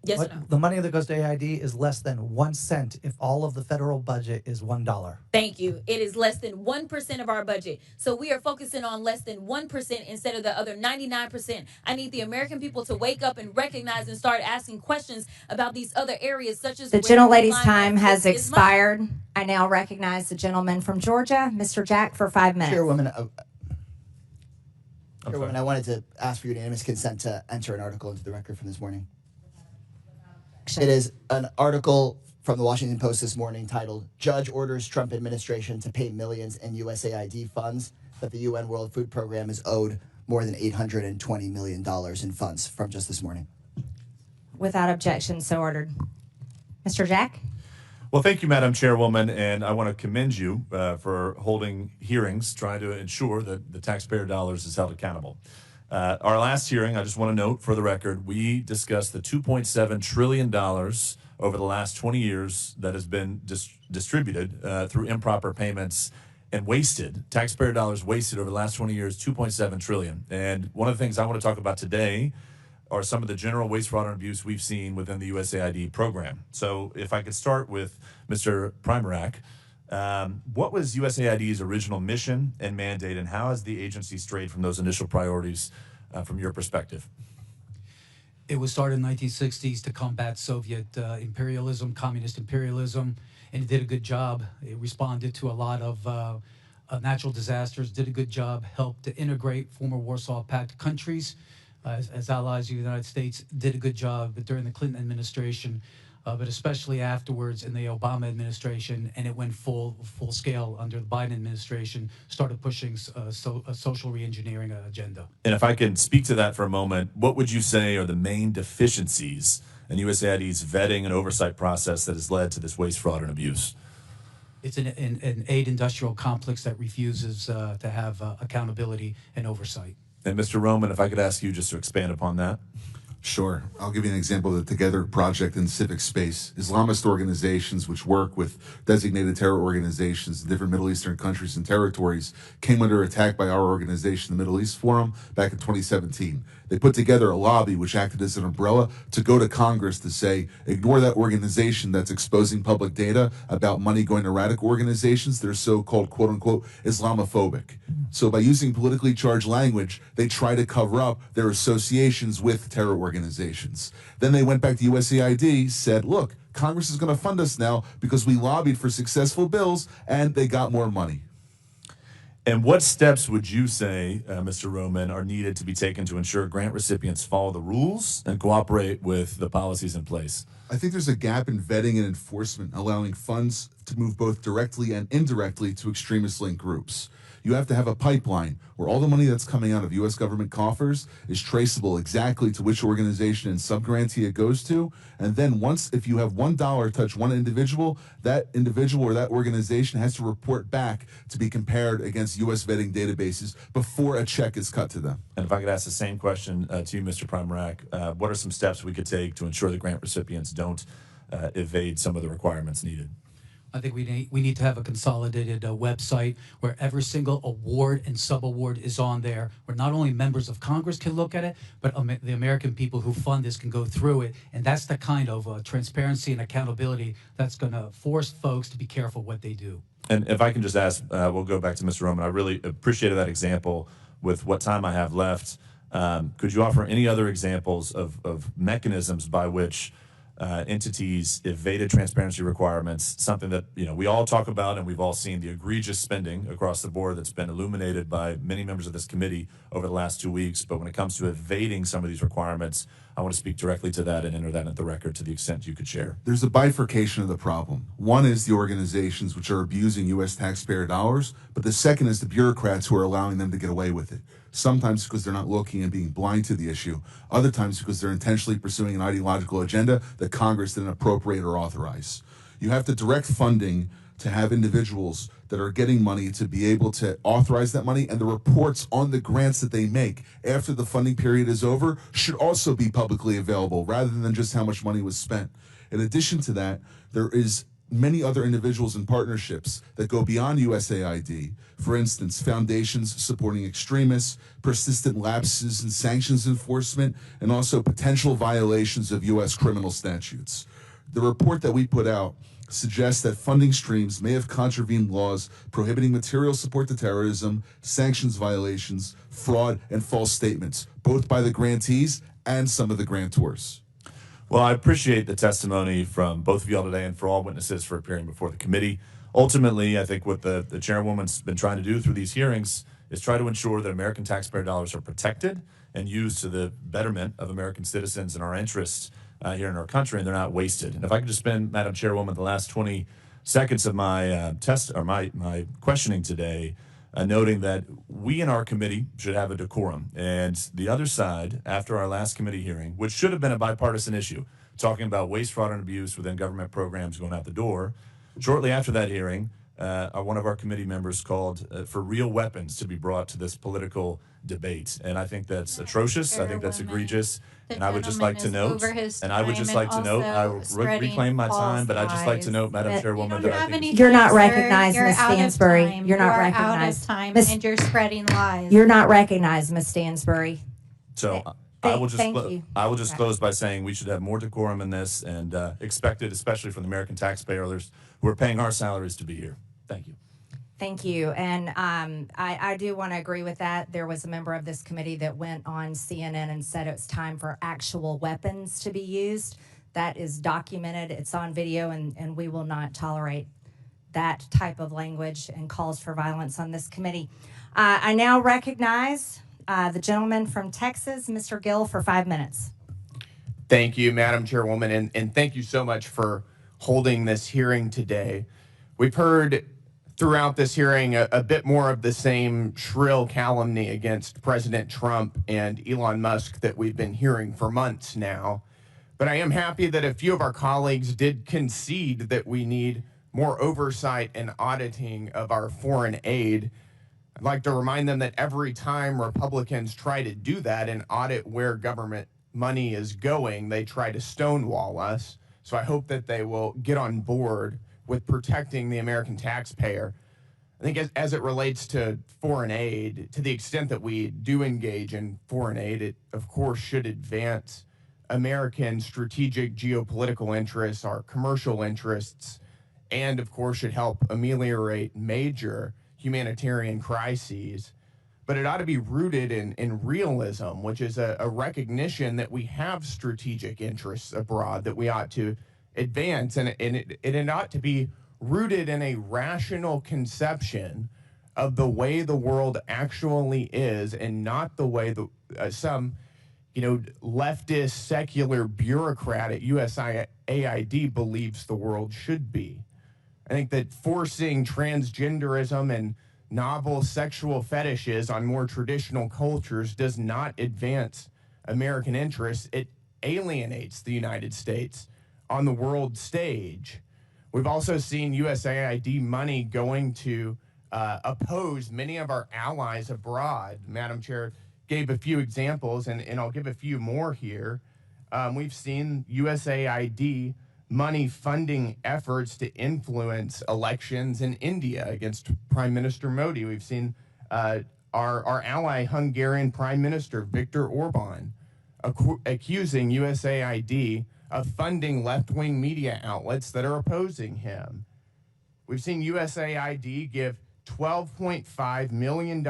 Speaker 10: Yes or no?
Speaker 6: The money that goes to AID is less than 1 cent if all of the federal budget is $1.
Speaker 10: Thank you. It is less than 1% of our budget. So we are focusing on less than 1% instead of the other 99%. I need the American people to wake up and recognize and start asking questions about these other areas, such as
Speaker 1: the gentlelady's time has expired. I now recognize the gentleman from Georgia, Mr. Jack, for 5 minutes.
Speaker 13: Chairwoman, I wanted to ask for unanimous consent to enter an article into the record from this morning. It is an article from the Washington Post this morning titled, Judge Orders Trump Administration to Pay Millions in USAID Funds that the UN World Food Program is owed more than $820 million in funds, from just this morning.
Speaker 1: Without objection, so ordered. Mr. Jack?
Speaker 15: Well, thank you, Madam Chairwoman, and I want to commend you for holding hearings, trying to ensure that the taxpayer dollars is held accountable. Our last hearing, I just want to note for the record, we discussed the $2.7 trillion over the last 20 years that has been distributed through improper payments and wasted, taxpayer dollars wasted over the last 20 years, $2.7 trillion. And one of the things I want to talk about today are some of the general waste, fraud, and abuse we've seen within the USAID program. So if I could start with Mr. Primac, what was USAID's original mission and mandate, and how has the agency strayed from those initial priorities from your perspective?
Speaker 3: It was started in the 1960s to combat Soviet imperialism, communist imperialism, and it did a good job. It responded to a lot of natural disasters, did a good job, helped to integrate former Warsaw Pact countries as allies of the United States, did a good job during the Clinton administration, but especially afterwards in the Obama administration, and it went full scale under the Biden administration, started pushing a social reengineering agenda.
Speaker 15: And if I can speak to that for a moment, what would you say are the main deficiencies in USAID's vetting and oversight process that has led to this waste, fraud, and abuse?
Speaker 3: It's an aid industrial complex that refuses to have accountability and oversight.
Speaker 15: And Mr. Roman, if I could ask you just to expand upon that.
Speaker 4: Sure. I'll give you an example of the Together Project in civic space. Islamist organizations which work with designated terror organizations in different Middle Eastern countries and territories came under attack by our organization, the Middle East Forum, back in 2017. They put together a lobby which acted as an umbrella to go to Congress to say, ignore that organization that's exposing public data about money going to radical organizations. They're so-called, quote-unquote, Islamophobic. So by using politically charged language, they try to cover up their associations with terror organizations. Then they went back to USAID, said, look, Congress is going to fund us now because we lobbied for successful bills, and they got more money.
Speaker 15: And what steps would you say, Mr. Roman, are needed to be taken to ensure grant recipients follow the rules and cooperate with the policies in place?
Speaker 4: I think there's a gap in vetting and enforcement, allowing funds to move both directly and indirectly to extremist-linked groups. You have to have a pipeline where all the money that's coming out of U.S. government coffers is traceable exactly to which organization and subgrantee it goes to. And then once, if you have $1 touch one individual, that individual or that organization has to report back to be compared against U.S. vetting databases before a check is cut to them.
Speaker 15: And if I could ask the same question to you, Mr. Primac, what are some steps we could take to ensure the grant recipients don't evade some of the requirements needed?
Speaker 3: I think we need to have a consolidated website where every single award and sub-award is on there, where not only members of Congress can look at it, but the American people who fund this can go through it. And that's the kind of transparency and accountability that's going to force folks to be careful what they do.
Speaker 15: And if I can just ask, we'll go back to Mr. Roman. I really appreciated that example. With what time I have left, could you offer any other examples of mechanisms by which entities evaded transparency requirements, something that we all talk about, and we've all seen the egregious spending across the board that's been illuminated by many members of this committee over the last 2 weeks. But when it comes to evading some of these requirements, I want to speak directly to that and enter that into the record to the extent you could share.
Speaker 4: There's a bifurcation of the problem. One is the organizations which are abusing U.S. taxpayer dollars, but the second is the bureaucrats who are allowing them to get away with it. Sometimes because they're not looking and being blind to the issue. Other times because they're intentionally pursuing an ideological agenda that Congress didn't appropriate or authorize. You have to direct funding to have individuals that are getting money to be able to authorize that money, and the reports on the grants that they make after the funding period is over should also be publicly available rather than just how much money was spent. In addition to that, there is many other individuals and partnerships that go beyond USAID. For instance, foundations supporting extremists, persistent lapses in sanctions enforcement, and also potential violations of U.S. criminal statutes. The report that we put out suggests that funding streams may have contravened laws prohibiting material support to terrorism, sanctions violations, fraud, and false statements, both by the grantees and some of the grantors.
Speaker 15: Well, I appreciate the testimony from both of y'all today and for all witnesses for appearing before the committee. Ultimately, I think what the chairwoman's been trying to do through these hearings is try to ensure that American taxpayer dollars are protected and used to the betterment of American citizens and our interests here in our country, and they're not wasted. And if I could just spend, Madam Chairwoman, the last 20 seconds of my my questioning today noting that we in our committee should have a decorum. And the other side, after our last committee hearing, which should have been a bipartisan issue, talking about waste, fraud, and abuse within government programs going out the door, shortly after that hearing, one of our committee members called for real weapons to be brought to this political debate. And I think that's atrocious. I think that's egregious. And I would just like to note, I will reclaim my time, but I'd just like to note, Madam Chairwoman, that I think
Speaker 1: you're not recognized, Ms. Stansbury. You're not recognized.
Speaker 2: And you're spreading lies.
Speaker 1: You're not recognized, Ms. Stansbury.
Speaker 15: So I will just close by saying we should have more decorum in this and expect it, especially from the American taxpayers who are paying our salaries to be here. Thank you.
Speaker 1: Thank you. And I do want to agree with that. There was a member of this committee that went on CNN and said it's time for actual weapons to be used. That is documented. It's on video, and we will not tolerate that type of language and calls for violence on this committee. I now recognize the gentleman from Texas, Mr. Gill, for 5 minutes.
Speaker 16: Thank you, Madam Chairwoman, and thank you so much for holding this hearing today. We've heard throughout this hearing a bit more of the same shrill calumny against President Trump and Elon Musk that we've been hearing for months now. But I am happy that a few of our colleagues did concede that we need more oversight and auditing of our foreign aid. I'd like to remind them that every time Republicans try to do that and audit where government money is going, they try to stonewall us. So I hope that they will get on board with protecting the American taxpayer. I think as it relates to foreign aid, to the extent that we do engage in foreign aid, it of course should advance American strategic geopolitical interests, our commercial interests, and of course should help ameliorate major humanitarian crises. But it ought to be rooted in realism, which is a recognition that we have strategic interests abroad that we ought to advance. And it ought to be rooted in a rational conception of the way the world actually is, and not the way some leftist secular bureaucrat at USAID believes the world should be. I think that forcing transgenderism and novel sexual fetishes on more traditional cultures does not advance American interests. It alienates the United States on the world stage. We've also seen USAID money going to oppose many of our allies abroad. Madam Chair gave a few examples, and I'll give a few more here. We've seen USAID money funding efforts to influence elections in India against Prime Minister Modi. We've seen our ally Hungarian Prime Minister Viktor Orban accusing USAID of funding left-wing media outlets that are opposing him. We've seen USAID give $12.5 million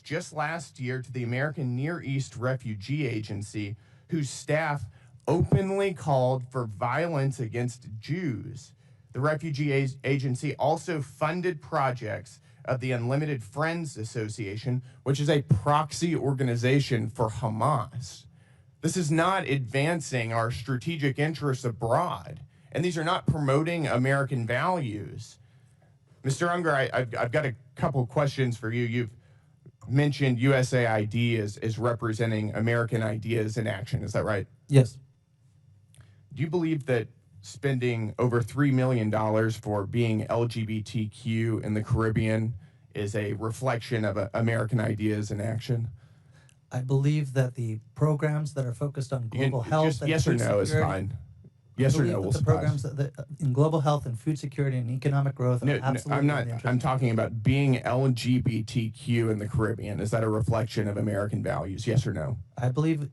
Speaker 16: just last year to the American Near East Refugee Agency, whose staff openly called for violence against Jews. The refugee agency also funded projects of the Unlimited Friends Association, which is a proxy organization for Hamas. This is not advancing our strategic interests abroad, and these are not promoting American values. Mr. Unger, I've got a couple questions for you. You've mentioned USAID as representing American ideas in action. Is that right?
Speaker 6: Yes.
Speaker 16: Do you believe that spending over $3 million for being LGBTQ in the Caribbean is a reflection of American ideas in action?
Speaker 6: I believe that the programs that are focused on global health,
Speaker 16: just yes or no is fine. Yes or no will
Speaker 6: the programs that in global health and food security and economic growth are absolutely
Speaker 16: I'm not.
Speaker 6: in the interest.
Speaker 16: I'm talking about being LGBTQ in the Caribbean. Is that a reflection of American values? Yes or no?
Speaker 6: I believe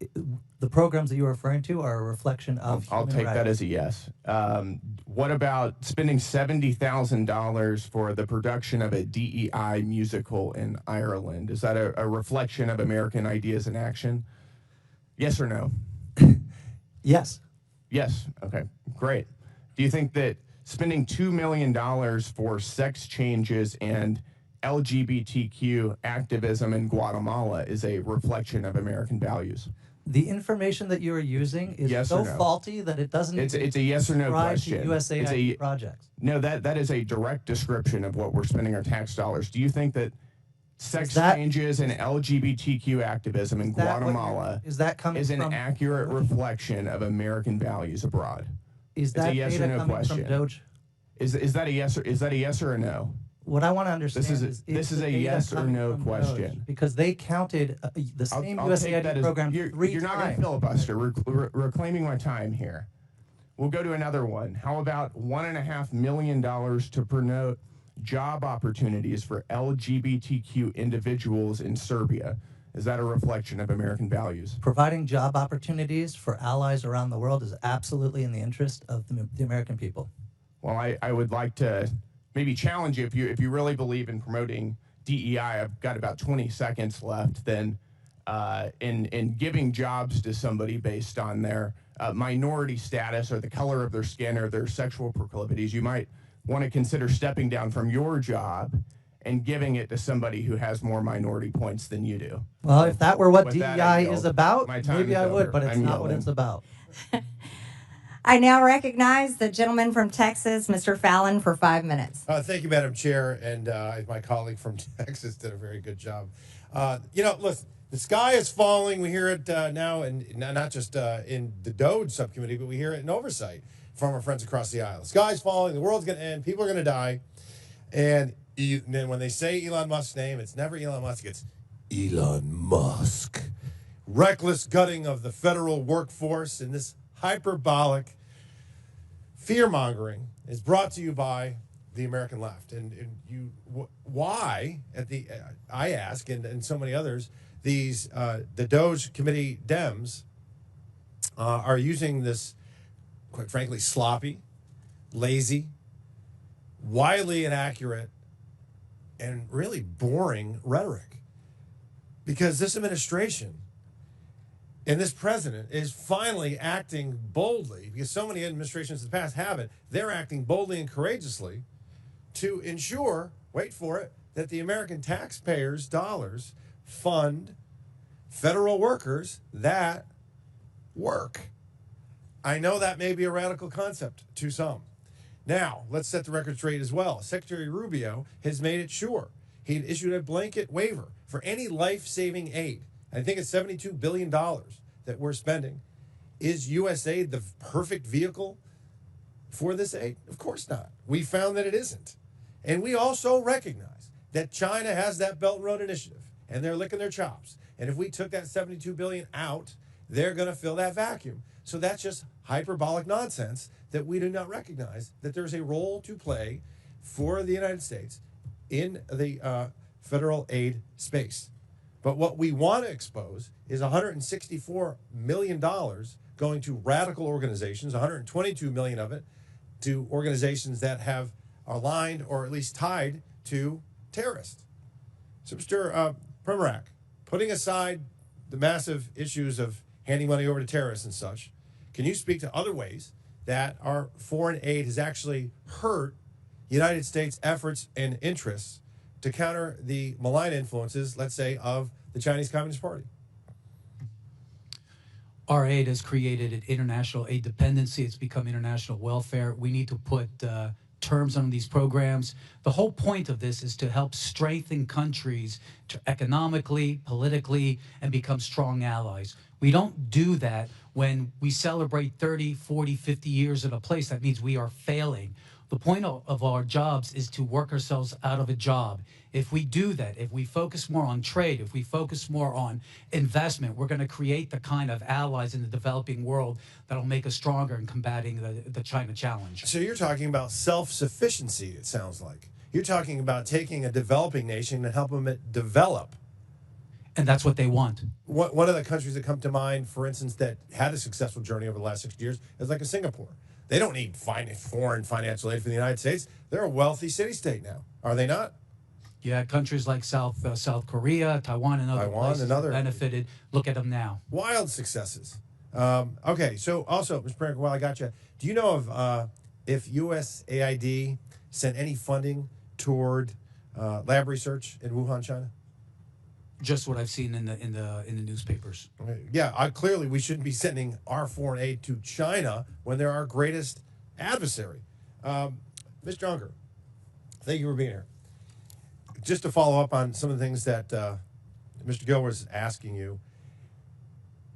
Speaker 6: the programs that you're referring to are a reflection of
Speaker 16: I'll
Speaker 6: human
Speaker 16: take
Speaker 6: rights.
Speaker 16: that as a yes. What about spending $70,000 for the production of a DEI musical in Ireland? Is that a reflection of American ideas in action? Yes or no?
Speaker 6: Yes.
Speaker 16: Yes. Okay, great. Do you think that spending $2 million for sex changes and LGBTQ activism in Guatemala is a reflection of American values?
Speaker 6: The information that you are using is
Speaker 16: Yes
Speaker 6: so
Speaker 16: or no?
Speaker 6: faulty that it doesn't
Speaker 16: It's a yes or no
Speaker 6: subscribe
Speaker 16: question.
Speaker 6: to USAID projects.
Speaker 16: No, that is a direct description of what we're spending our tax dollars. Do you think that sex changes and LGBTQ activism in Guatemala
Speaker 6: is
Speaker 16: an accurate reflection of American values abroad?
Speaker 6: Is that
Speaker 16: it's a yes
Speaker 6: data
Speaker 16: or no
Speaker 6: coming
Speaker 16: question.
Speaker 6: from DOGE?
Speaker 16: Is that a yes or a no?
Speaker 6: What I want to understand
Speaker 16: This is
Speaker 6: the
Speaker 16: a
Speaker 6: data
Speaker 16: yes or
Speaker 6: coming
Speaker 16: no
Speaker 6: from
Speaker 16: question.
Speaker 6: DOGE? Because they counted the same
Speaker 16: I'll take that
Speaker 6: USAID
Speaker 16: as-
Speaker 6: program
Speaker 16: you're
Speaker 6: 3
Speaker 16: not going
Speaker 6: times.
Speaker 16: to filibuster. We're reclaiming my time here. We'll go to another one. How about $1.5 million to promote job opportunities for LGBTQ individuals in Serbia? Is that a reflection of American values?
Speaker 6: Providing job opportunities for allies around the world is absolutely in the interest of the American people.
Speaker 16: Well, I would like to maybe challenge you if you really believe in promoting DEI. I've got about 20 seconds left. Then in giving jobs to somebody based on their minority status or the color of their skin or their sexual proclivities, you might want to consider stepping down from your job and giving it to somebody who has more minority points than you do.
Speaker 6: Well, if that were what
Speaker 16: With that, I
Speaker 6: DEI
Speaker 16: yield.
Speaker 6: is about,
Speaker 16: My time
Speaker 6: maybe
Speaker 16: is
Speaker 6: I would,
Speaker 16: over.
Speaker 6: but it's
Speaker 16: I'm
Speaker 6: not what
Speaker 16: yielding.
Speaker 6: it's about.
Speaker 1: I now recognize the gentleman from Texas, Mr. Fallon, for 5 minutes.
Speaker 17: Thank you, Madam Chair, and my colleague from Texas did a very good job. Listen, the sky is falling. We hear it now, and not just in the DOGE subcommittee, but we hear it in oversight from our friends across the aisle. The sky's falling. The world's going to end. People are going to die. And then when they say Elon Musk's name, it's never Elon Musk. It's Elon Musk. Reckless gutting of the federal workforce and this hyperbolic fear-mongering is brought to you by the American left, and why I ask, and so many others, these the DOGE committee Dems are using this, quite frankly, sloppy, lazy, wildly inaccurate, and really boring rhetoric, because this administration and this president is finally acting boldly, because so many administrations in the past haven't. They're acting boldly and courageously to ensure, wait for it, that the American taxpayers' dollars fund federal workers that work. I know that may be a radical concept to some. Now, let's set the record straight as well. Secretary Rubio has made it sure. He had issued a blanket waiver for any life-saving aid. I think it's $72 billion that we're spending. Is USAID the perfect vehicle for this aid? Of course not. We found that it isn't. And we also recognize that China has that Belt and Road Initiative, and they're licking their chops. And if we took that $72 billion out, they're going to fill that vacuum. So that's just hyperbolic nonsense that we do not recognize that there's a role to play for the United States in the federal aid space. But what we want to expose is $164 million going to radical organizations, $122 million of it to organizations that have aligned or at least tied to terrorists. So, Mr. Primac, putting aside the massive issues of handing money over to terrorists and such, can you speak to other ways that our foreign aid has actually hurt United States efforts and interests to counter the malign influences, let's say, of the Chinese Communist Party?
Speaker 3: Our aid has created an international aid dependency. It's become international welfare. We need to put terms on these programs. The whole point of this is to help strengthen countries economically, politically, and become strong allies. We don't do that when we celebrate 30, 40, 50 years in a place. That means we are failing. The point of our jobs is to work ourselves out of a job. If we do that, if we focus more on trade, if we focus more on investment, we're going to create the kind of allies in the developing world that'll make us stronger in combating the China challenge.
Speaker 17: So you're talking about self-sufficiency, it sounds like. You're talking about taking a developing nation and helping them develop.
Speaker 3: And that's what they want.
Speaker 17: One of the countries that come to mind, for instance, that had a successful journey over the last 60 years is like a Singapore. They don't need foreign financial aid from the United States. They're a wealthy city-state now, are they not?
Speaker 3: Yeah, countries like South Korea, Taiwan, and other places have benefited. Look at them now.
Speaker 17: Wild successes. Okay, so also, Mr. Primac, while I got you, do you know of if USAID sent any funding toward lab research in Wuhan, China?
Speaker 3: Just what I've seen in the newspapers.
Speaker 17: Yeah, clearly we shouldn't be sending our foreign aid to China when they're our greatest adversary. Mr. Unger, thank you for being here. Just to follow up on some of the things that Mr. Gill was asking you,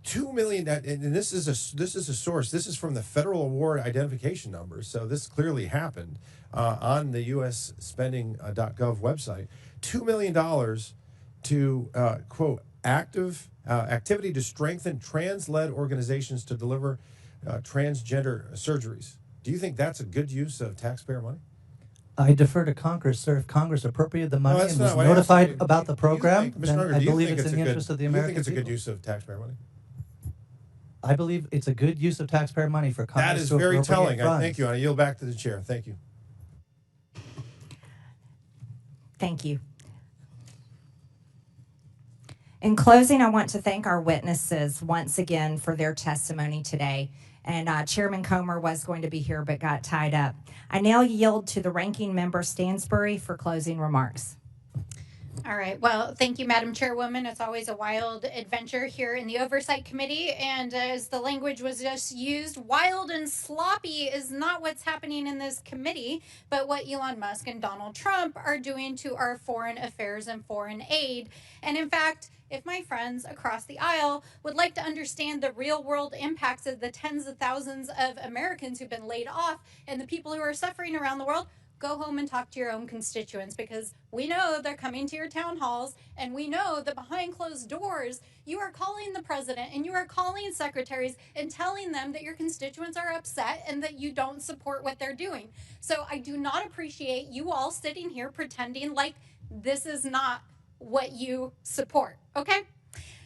Speaker 17: $2 million, and this is a source. This is from the Federal Award Identification Numbers, so this clearly happened on the USspending.gov website. $2 million to quote activity to strengthen trans-led organizations to deliver transgender surgeries. Do you think that's a good use of taxpayer money?
Speaker 6: I defer to Congress, sir. If Congress appropriated the money and was notified about the program, then I believe it's in the interest of the American people.
Speaker 17: Do you think it's a good use of taxpayer money?
Speaker 6: I believe it's a good use of taxpayer money for Congress
Speaker 17: to appropriate funds.
Speaker 6: That is very telling.
Speaker 17: Thank you. I yield back to the chair. Thank you.
Speaker 1: Thank you. In closing, I want to thank our witnesses once again for their testimony today. And Chairman Comer was going to be here but got tied up. I now yield to the ranking member Stansbury for closing remarks.
Speaker 2: All right. Well, thank you, Madam Chairwoman. It's always a wild adventure here in the Oversight Committee. And as the language was just used, wild and sloppy is not what's happening in this committee, but what Elon Musk and Donald Trump are doing to our foreign affairs and foreign aid. And in fact, if my friends across the aisle would like to understand the real world impacts of the tens of thousands of Americans who've been laid off and the people who are suffering around the world, go home and talk to your own constituents, because we know they're coming to your town halls, and we know that behind closed doors, you are calling the president and you are calling secretaries and telling them that your constituents are upset and that you don't support what they're doing. So I do not appreciate you all sitting here pretending like this is not what you support, okay?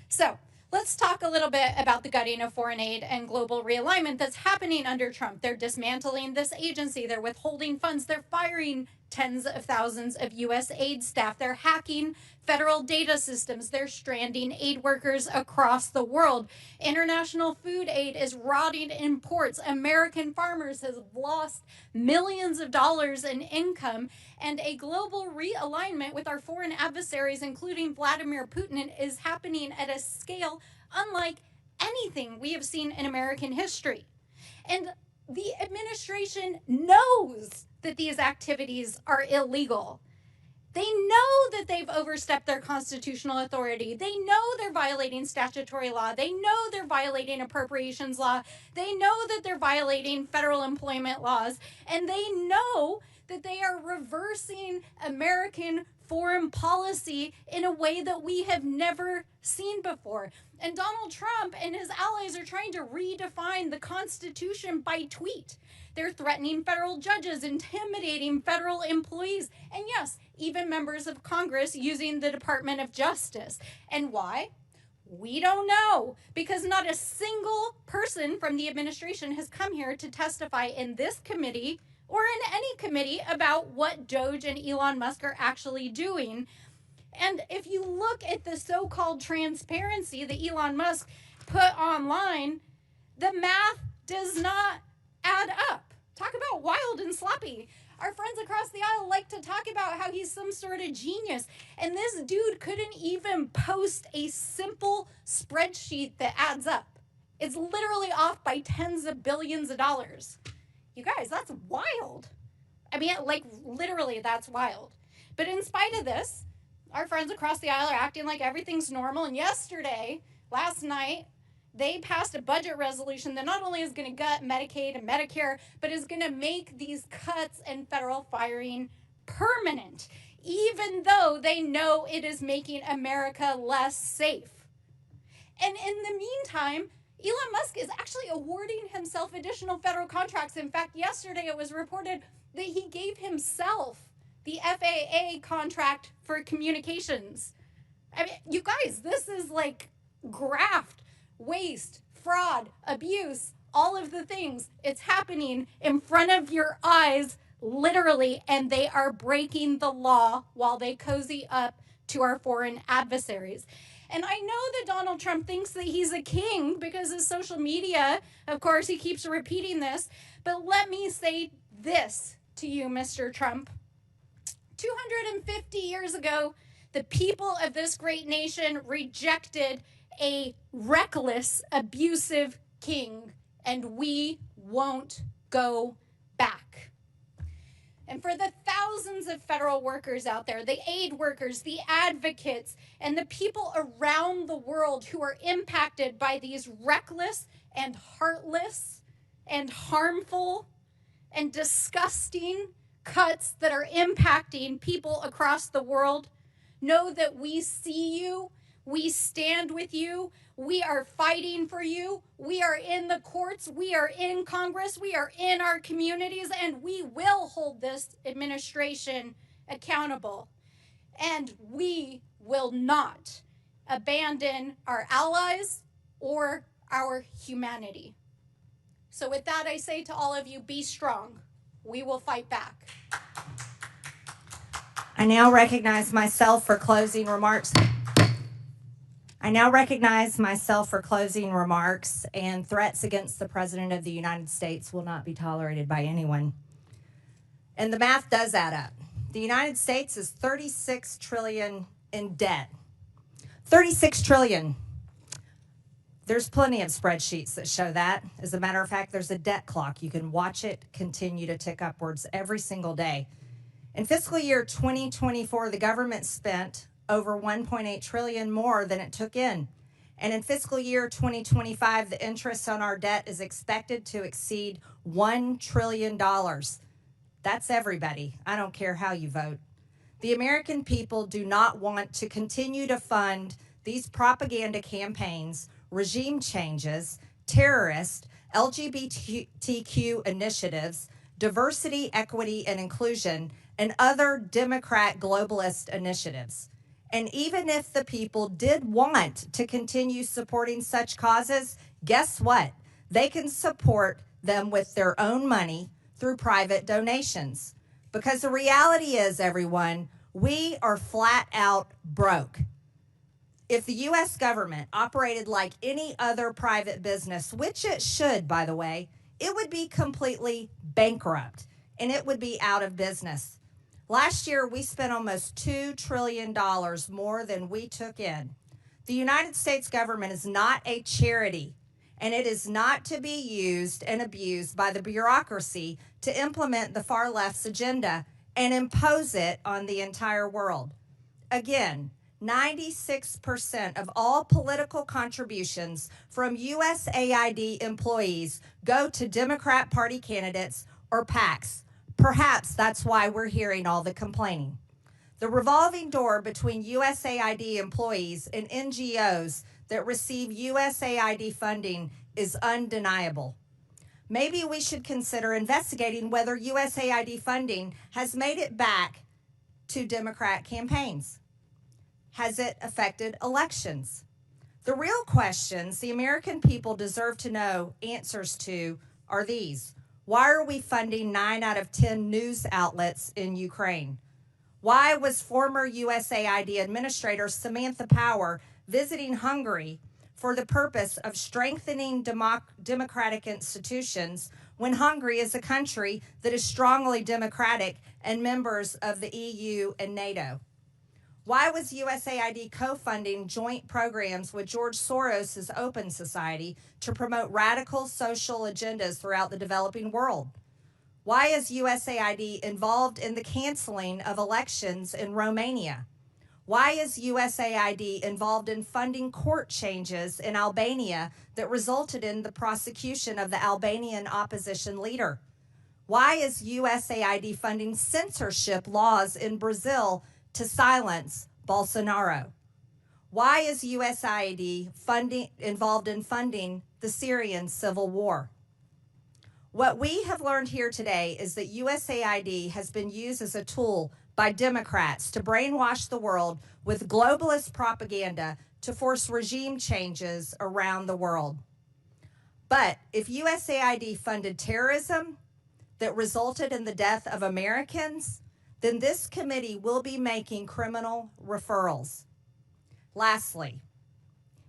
Speaker 2: So let's talk a little bit about the gutting of foreign aid and global realignment that's happening under Trump. They're dismantling this agency. They're withholding funds. They're firing tens of thousands of USAID staff. They're hacking federal data systems. They're stranding aid workers across the world. International food aid is rotting in ports. American farmers have lost millions of dollars in income. And a global realignment with our foreign adversaries, including Vladimir Putin, is happening at a scale unlike anything we have seen in American history. And the administration knows that these activities are illegal. They know that they've overstepped their constitutional authority. They know they're violating statutory law. They know they're violating appropriations law. They know that they're violating federal employment laws. And they know that they are reversing American foreign policy in a way that we have never seen before. And Donald Trump and his allies are trying to redefine the Constitution by tweet. They're threatening federal judges, intimidating federal employees, and yes, even members of Congress using the Department of Justice. And why? We don't know, because not a single person from the administration has come here to testify in this committee or in any committee about what DOGE and Elon Musk are actually doing. And if you look at the so-called transparency that Elon Musk put online, the math does not add up. Talk about wild and sloppy. Our friends across the aisle like to talk about how he's some sort of genius. And this dude couldn't even post a simple spreadsheet that adds up. It's literally off by tens of billions of dollars. You guys, that's wild. I mean, like, literally, that's wild. But in spite of this, our friends across the aisle are acting like everything's normal. And last night, they passed a budget resolution that not only is going to gut Medicaid and Medicare, but is going to make these cuts and federal firing permanent, even though they know it is making America less safe. And in the meantime, Elon Musk is actually awarding himself additional federal contracts. In fact, yesterday it was reported that he gave himself the FAA contract for communications. I mean, you guys, this is like graft, waste, fraud, abuse, all of the things. It's happening in front of your eyes, literally, and they are breaking the law while they cozy up to our foreign adversaries. And I know that Donald Trump thinks that he's a king because his social media, of course, he keeps repeating this. But let me say this to you, Mr. Trump. 250 years ago, the people of this great nation rejected a reckless, abusive king, and we won't go back. And for the thousands of federal workers out there, the aid workers, the advocates, and the people around the world who are impacted by these reckless and heartless and harmful and disgusting cuts that are impacting people across the world, know that we see you, we stand with you, we are fighting for you, we are in the courts, we are in Congress, we are in our communities, and we will hold this administration accountable. And we will not abandon our allies or our humanity. So with that, I say to all of you, be strong. We will fight back.
Speaker 1: I now recognize myself for closing remarks. And threats against the President of the United States will not be tolerated by anyone. And the math does add up. The United States is $36 trillion in debt. $36 trillion. There's plenty of spreadsheets that show that. As a matter of fact, there's a debt clock. You can watch it continue to tick upwards every single day. In fiscal year 2024, the government spent over $1.8 trillion more than it took in. And in fiscal year 2025, the interest on our debt is expected to exceed $1 trillion. That's everybody. I don't care how you vote. The American people do not want to continue to fund these propaganda campaigns, regime changes, terrorist, LGBTQ initiatives, diversity, equity, and inclusion, and other Democrat globalist initiatives. And even if the people did want to continue supporting such causes, guess what? They can support them with their own money through private donations. Because the reality is, everyone, we are flat out broke. If the U.S. government operated like any other private business, which it should, by the way, it would be completely bankrupt and it would be out of business. Last year, we spent almost $2 trillion more than we took in. The United States government is not a charity, and it is not to be used and abused by the bureaucracy to implement the far left's agenda and impose it on the entire world. Again, 96% of all political contributions from USAID employees go to Democrat Party candidates or PACs. Perhaps that's why we're hearing all the complaining. The revolving door between USAID employees and NGOs that receive USAID funding is undeniable. Maybe we should consider investigating whether USAID funding has made it back to Democrat campaigns. Has it affected elections? The real questions the American people deserve to know answers to are these. Why are we funding 9 out of 10 news outlets in Ukraine? Why was former USAID Administrator Samantha Power visiting Hungary for the purpose of strengthening democratic institutions when Hungary is a country that is strongly democratic and members of the EU and NATO? Why was USAID co-funding joint programs with George Soros' Open Society to promote radical social agendas throughout the developing world? Why is USAID involved in the canceling of elections in Romania? Why is USAID involved in funding court changes in Albania that resulted in the prosecution of the Albanian opposition leader? Why is USAID funding censorship laws in Brazil to silence Bolsonaro? Why is USAID involved in funding the Syrian civil war? What we have learned here today is that USAID has been used as a tool by Democrats to brainwash the world with globalist propaganda to force regime changes around the world. But if USAID funded terrorism that resulted in the death of Americans, then this committee will be making criminal referrals. Lastly,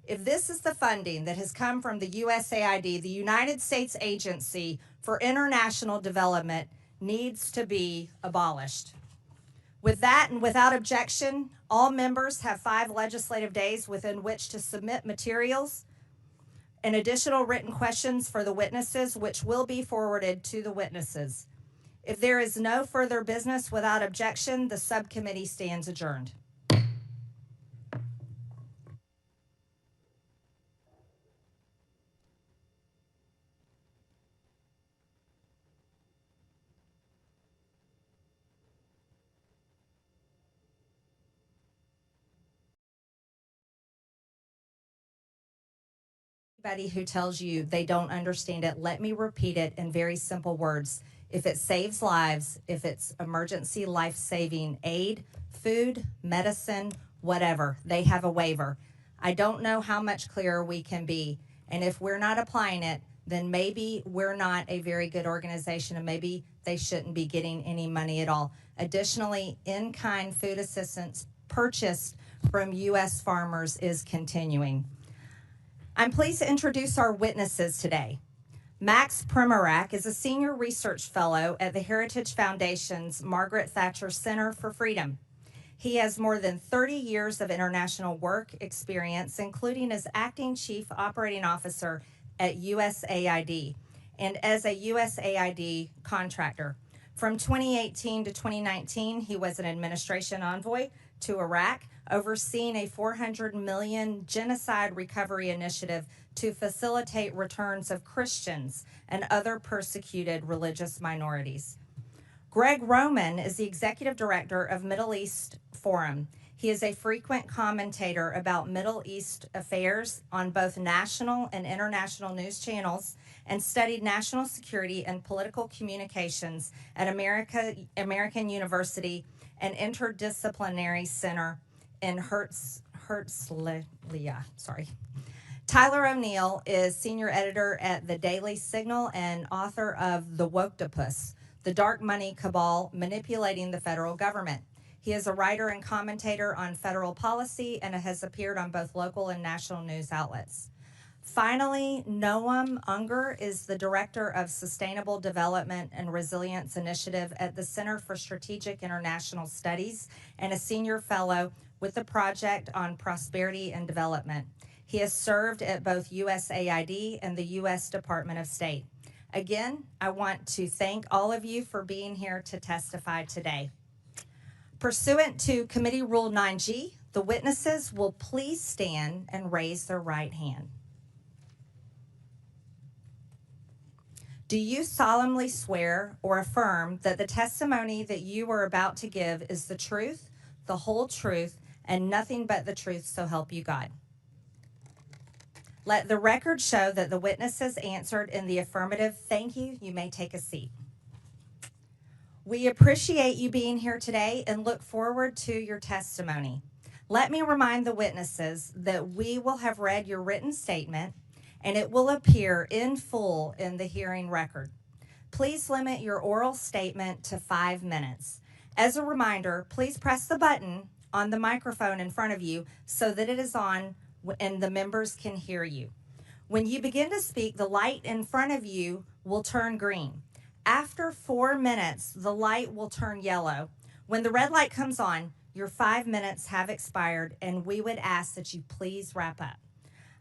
Speaker 1: if this is the funding that has come from the USAID, the United States Agency for International Development needs to be abolished. With that and without objection, all members have 5 legislative days within which to submit materials and additional written questions for the witnesses, which will be forwarded to the witnesses. If there is no further business without objection, the subcommittee stands adjourned. Anybody who tells you they don't understand it, let me repeat it in very simple words. If it saves lives, if it's emergency life-saving aid, food, medicine, whatever, they have a waiver. I don't know how much clearer we can be. And if we're not applying it, then maybe we're not a very good organization and maybe they shouldn't be getting any money at all. Additionally, in-kind food assistance purchased from U.S. farmers is continuing. I'm pleased to introduce our witnesses today. Max Primac is a senior research fellow at the Heritage Foundation's Margaret Thatcher Center for Freedom. He has more than 30 years of international work experience, including as acting chief operating officer at USAID and as a USAID contractor. From 2018 to 2019, he was an administration envoy to Iraq, overseeing a $400 million genocide recovery initiative to facilitate returns of Christians and other persecuted religious minorities. Greg Roman is the executive director of Middle East Forum. He is a frequent commentator about Middle East affairs on both national and international news channels and studied national security and political communications at American University and Interdisciplinary Center in Herzliya. Tyler O'Neill is senior editor at The Daily Signal and author of The Woktopus, The Dark Money Cabal Manipulating the Federal Government. He is a writer and commentator on federal policy and has appeared on both local and national news outlets. Finally, Noam Unger is the Director of Sustainable Development and Resilience Initiative at the Center for Strategic International Studies and a senior fellow with the Project on Prosperity and Development. He has served at both USAID and the U.S. Department of State. Again, I want to thank all of you for being here to testify today. Pursuant to Committee Rule 9G, the witnesses will please stand and raise their right hand. Do you solemnly swear or affirm that the testimony that you are about to give is the truth, the whole truth, and nothing but the truth, so help you God? Let the record show that the witnesses answered in the affirmative. Thank you. You may take a seat. We appreciate you being here today and look forward to your testimony. Let me remind the witnesses that we will have read your written statement and it will appear in full in the hearing record. Please limit your oral statement to 5 minutes. As a reminder, please press the button on the microphone in front of you so that it is on and the members can hear you. When you begin to speak, the light in front of you will turn green. After 4 minutes, the light will turn yellow. When the red light comes on, your 5 minutes have expired, and we would ask that you please wrap up.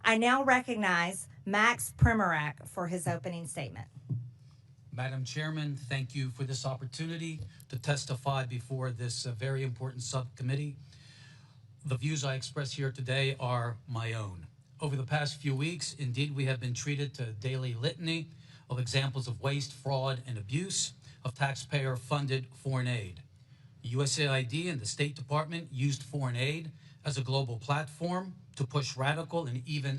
Speaker 1: I now recognize Max Primac for his opening statement.
Speaker 3: Madam Chairman, thank you for this opportunity to testify before this very important subcommittee. The views I express here today are my own. Over the past few weeks, indeed, we have been treated to a daily litany of examples of waste, fraud, and abuse of taxpayer-funded foreign aid. USAID and the State Department used foreign aid as a global platform to push radical and even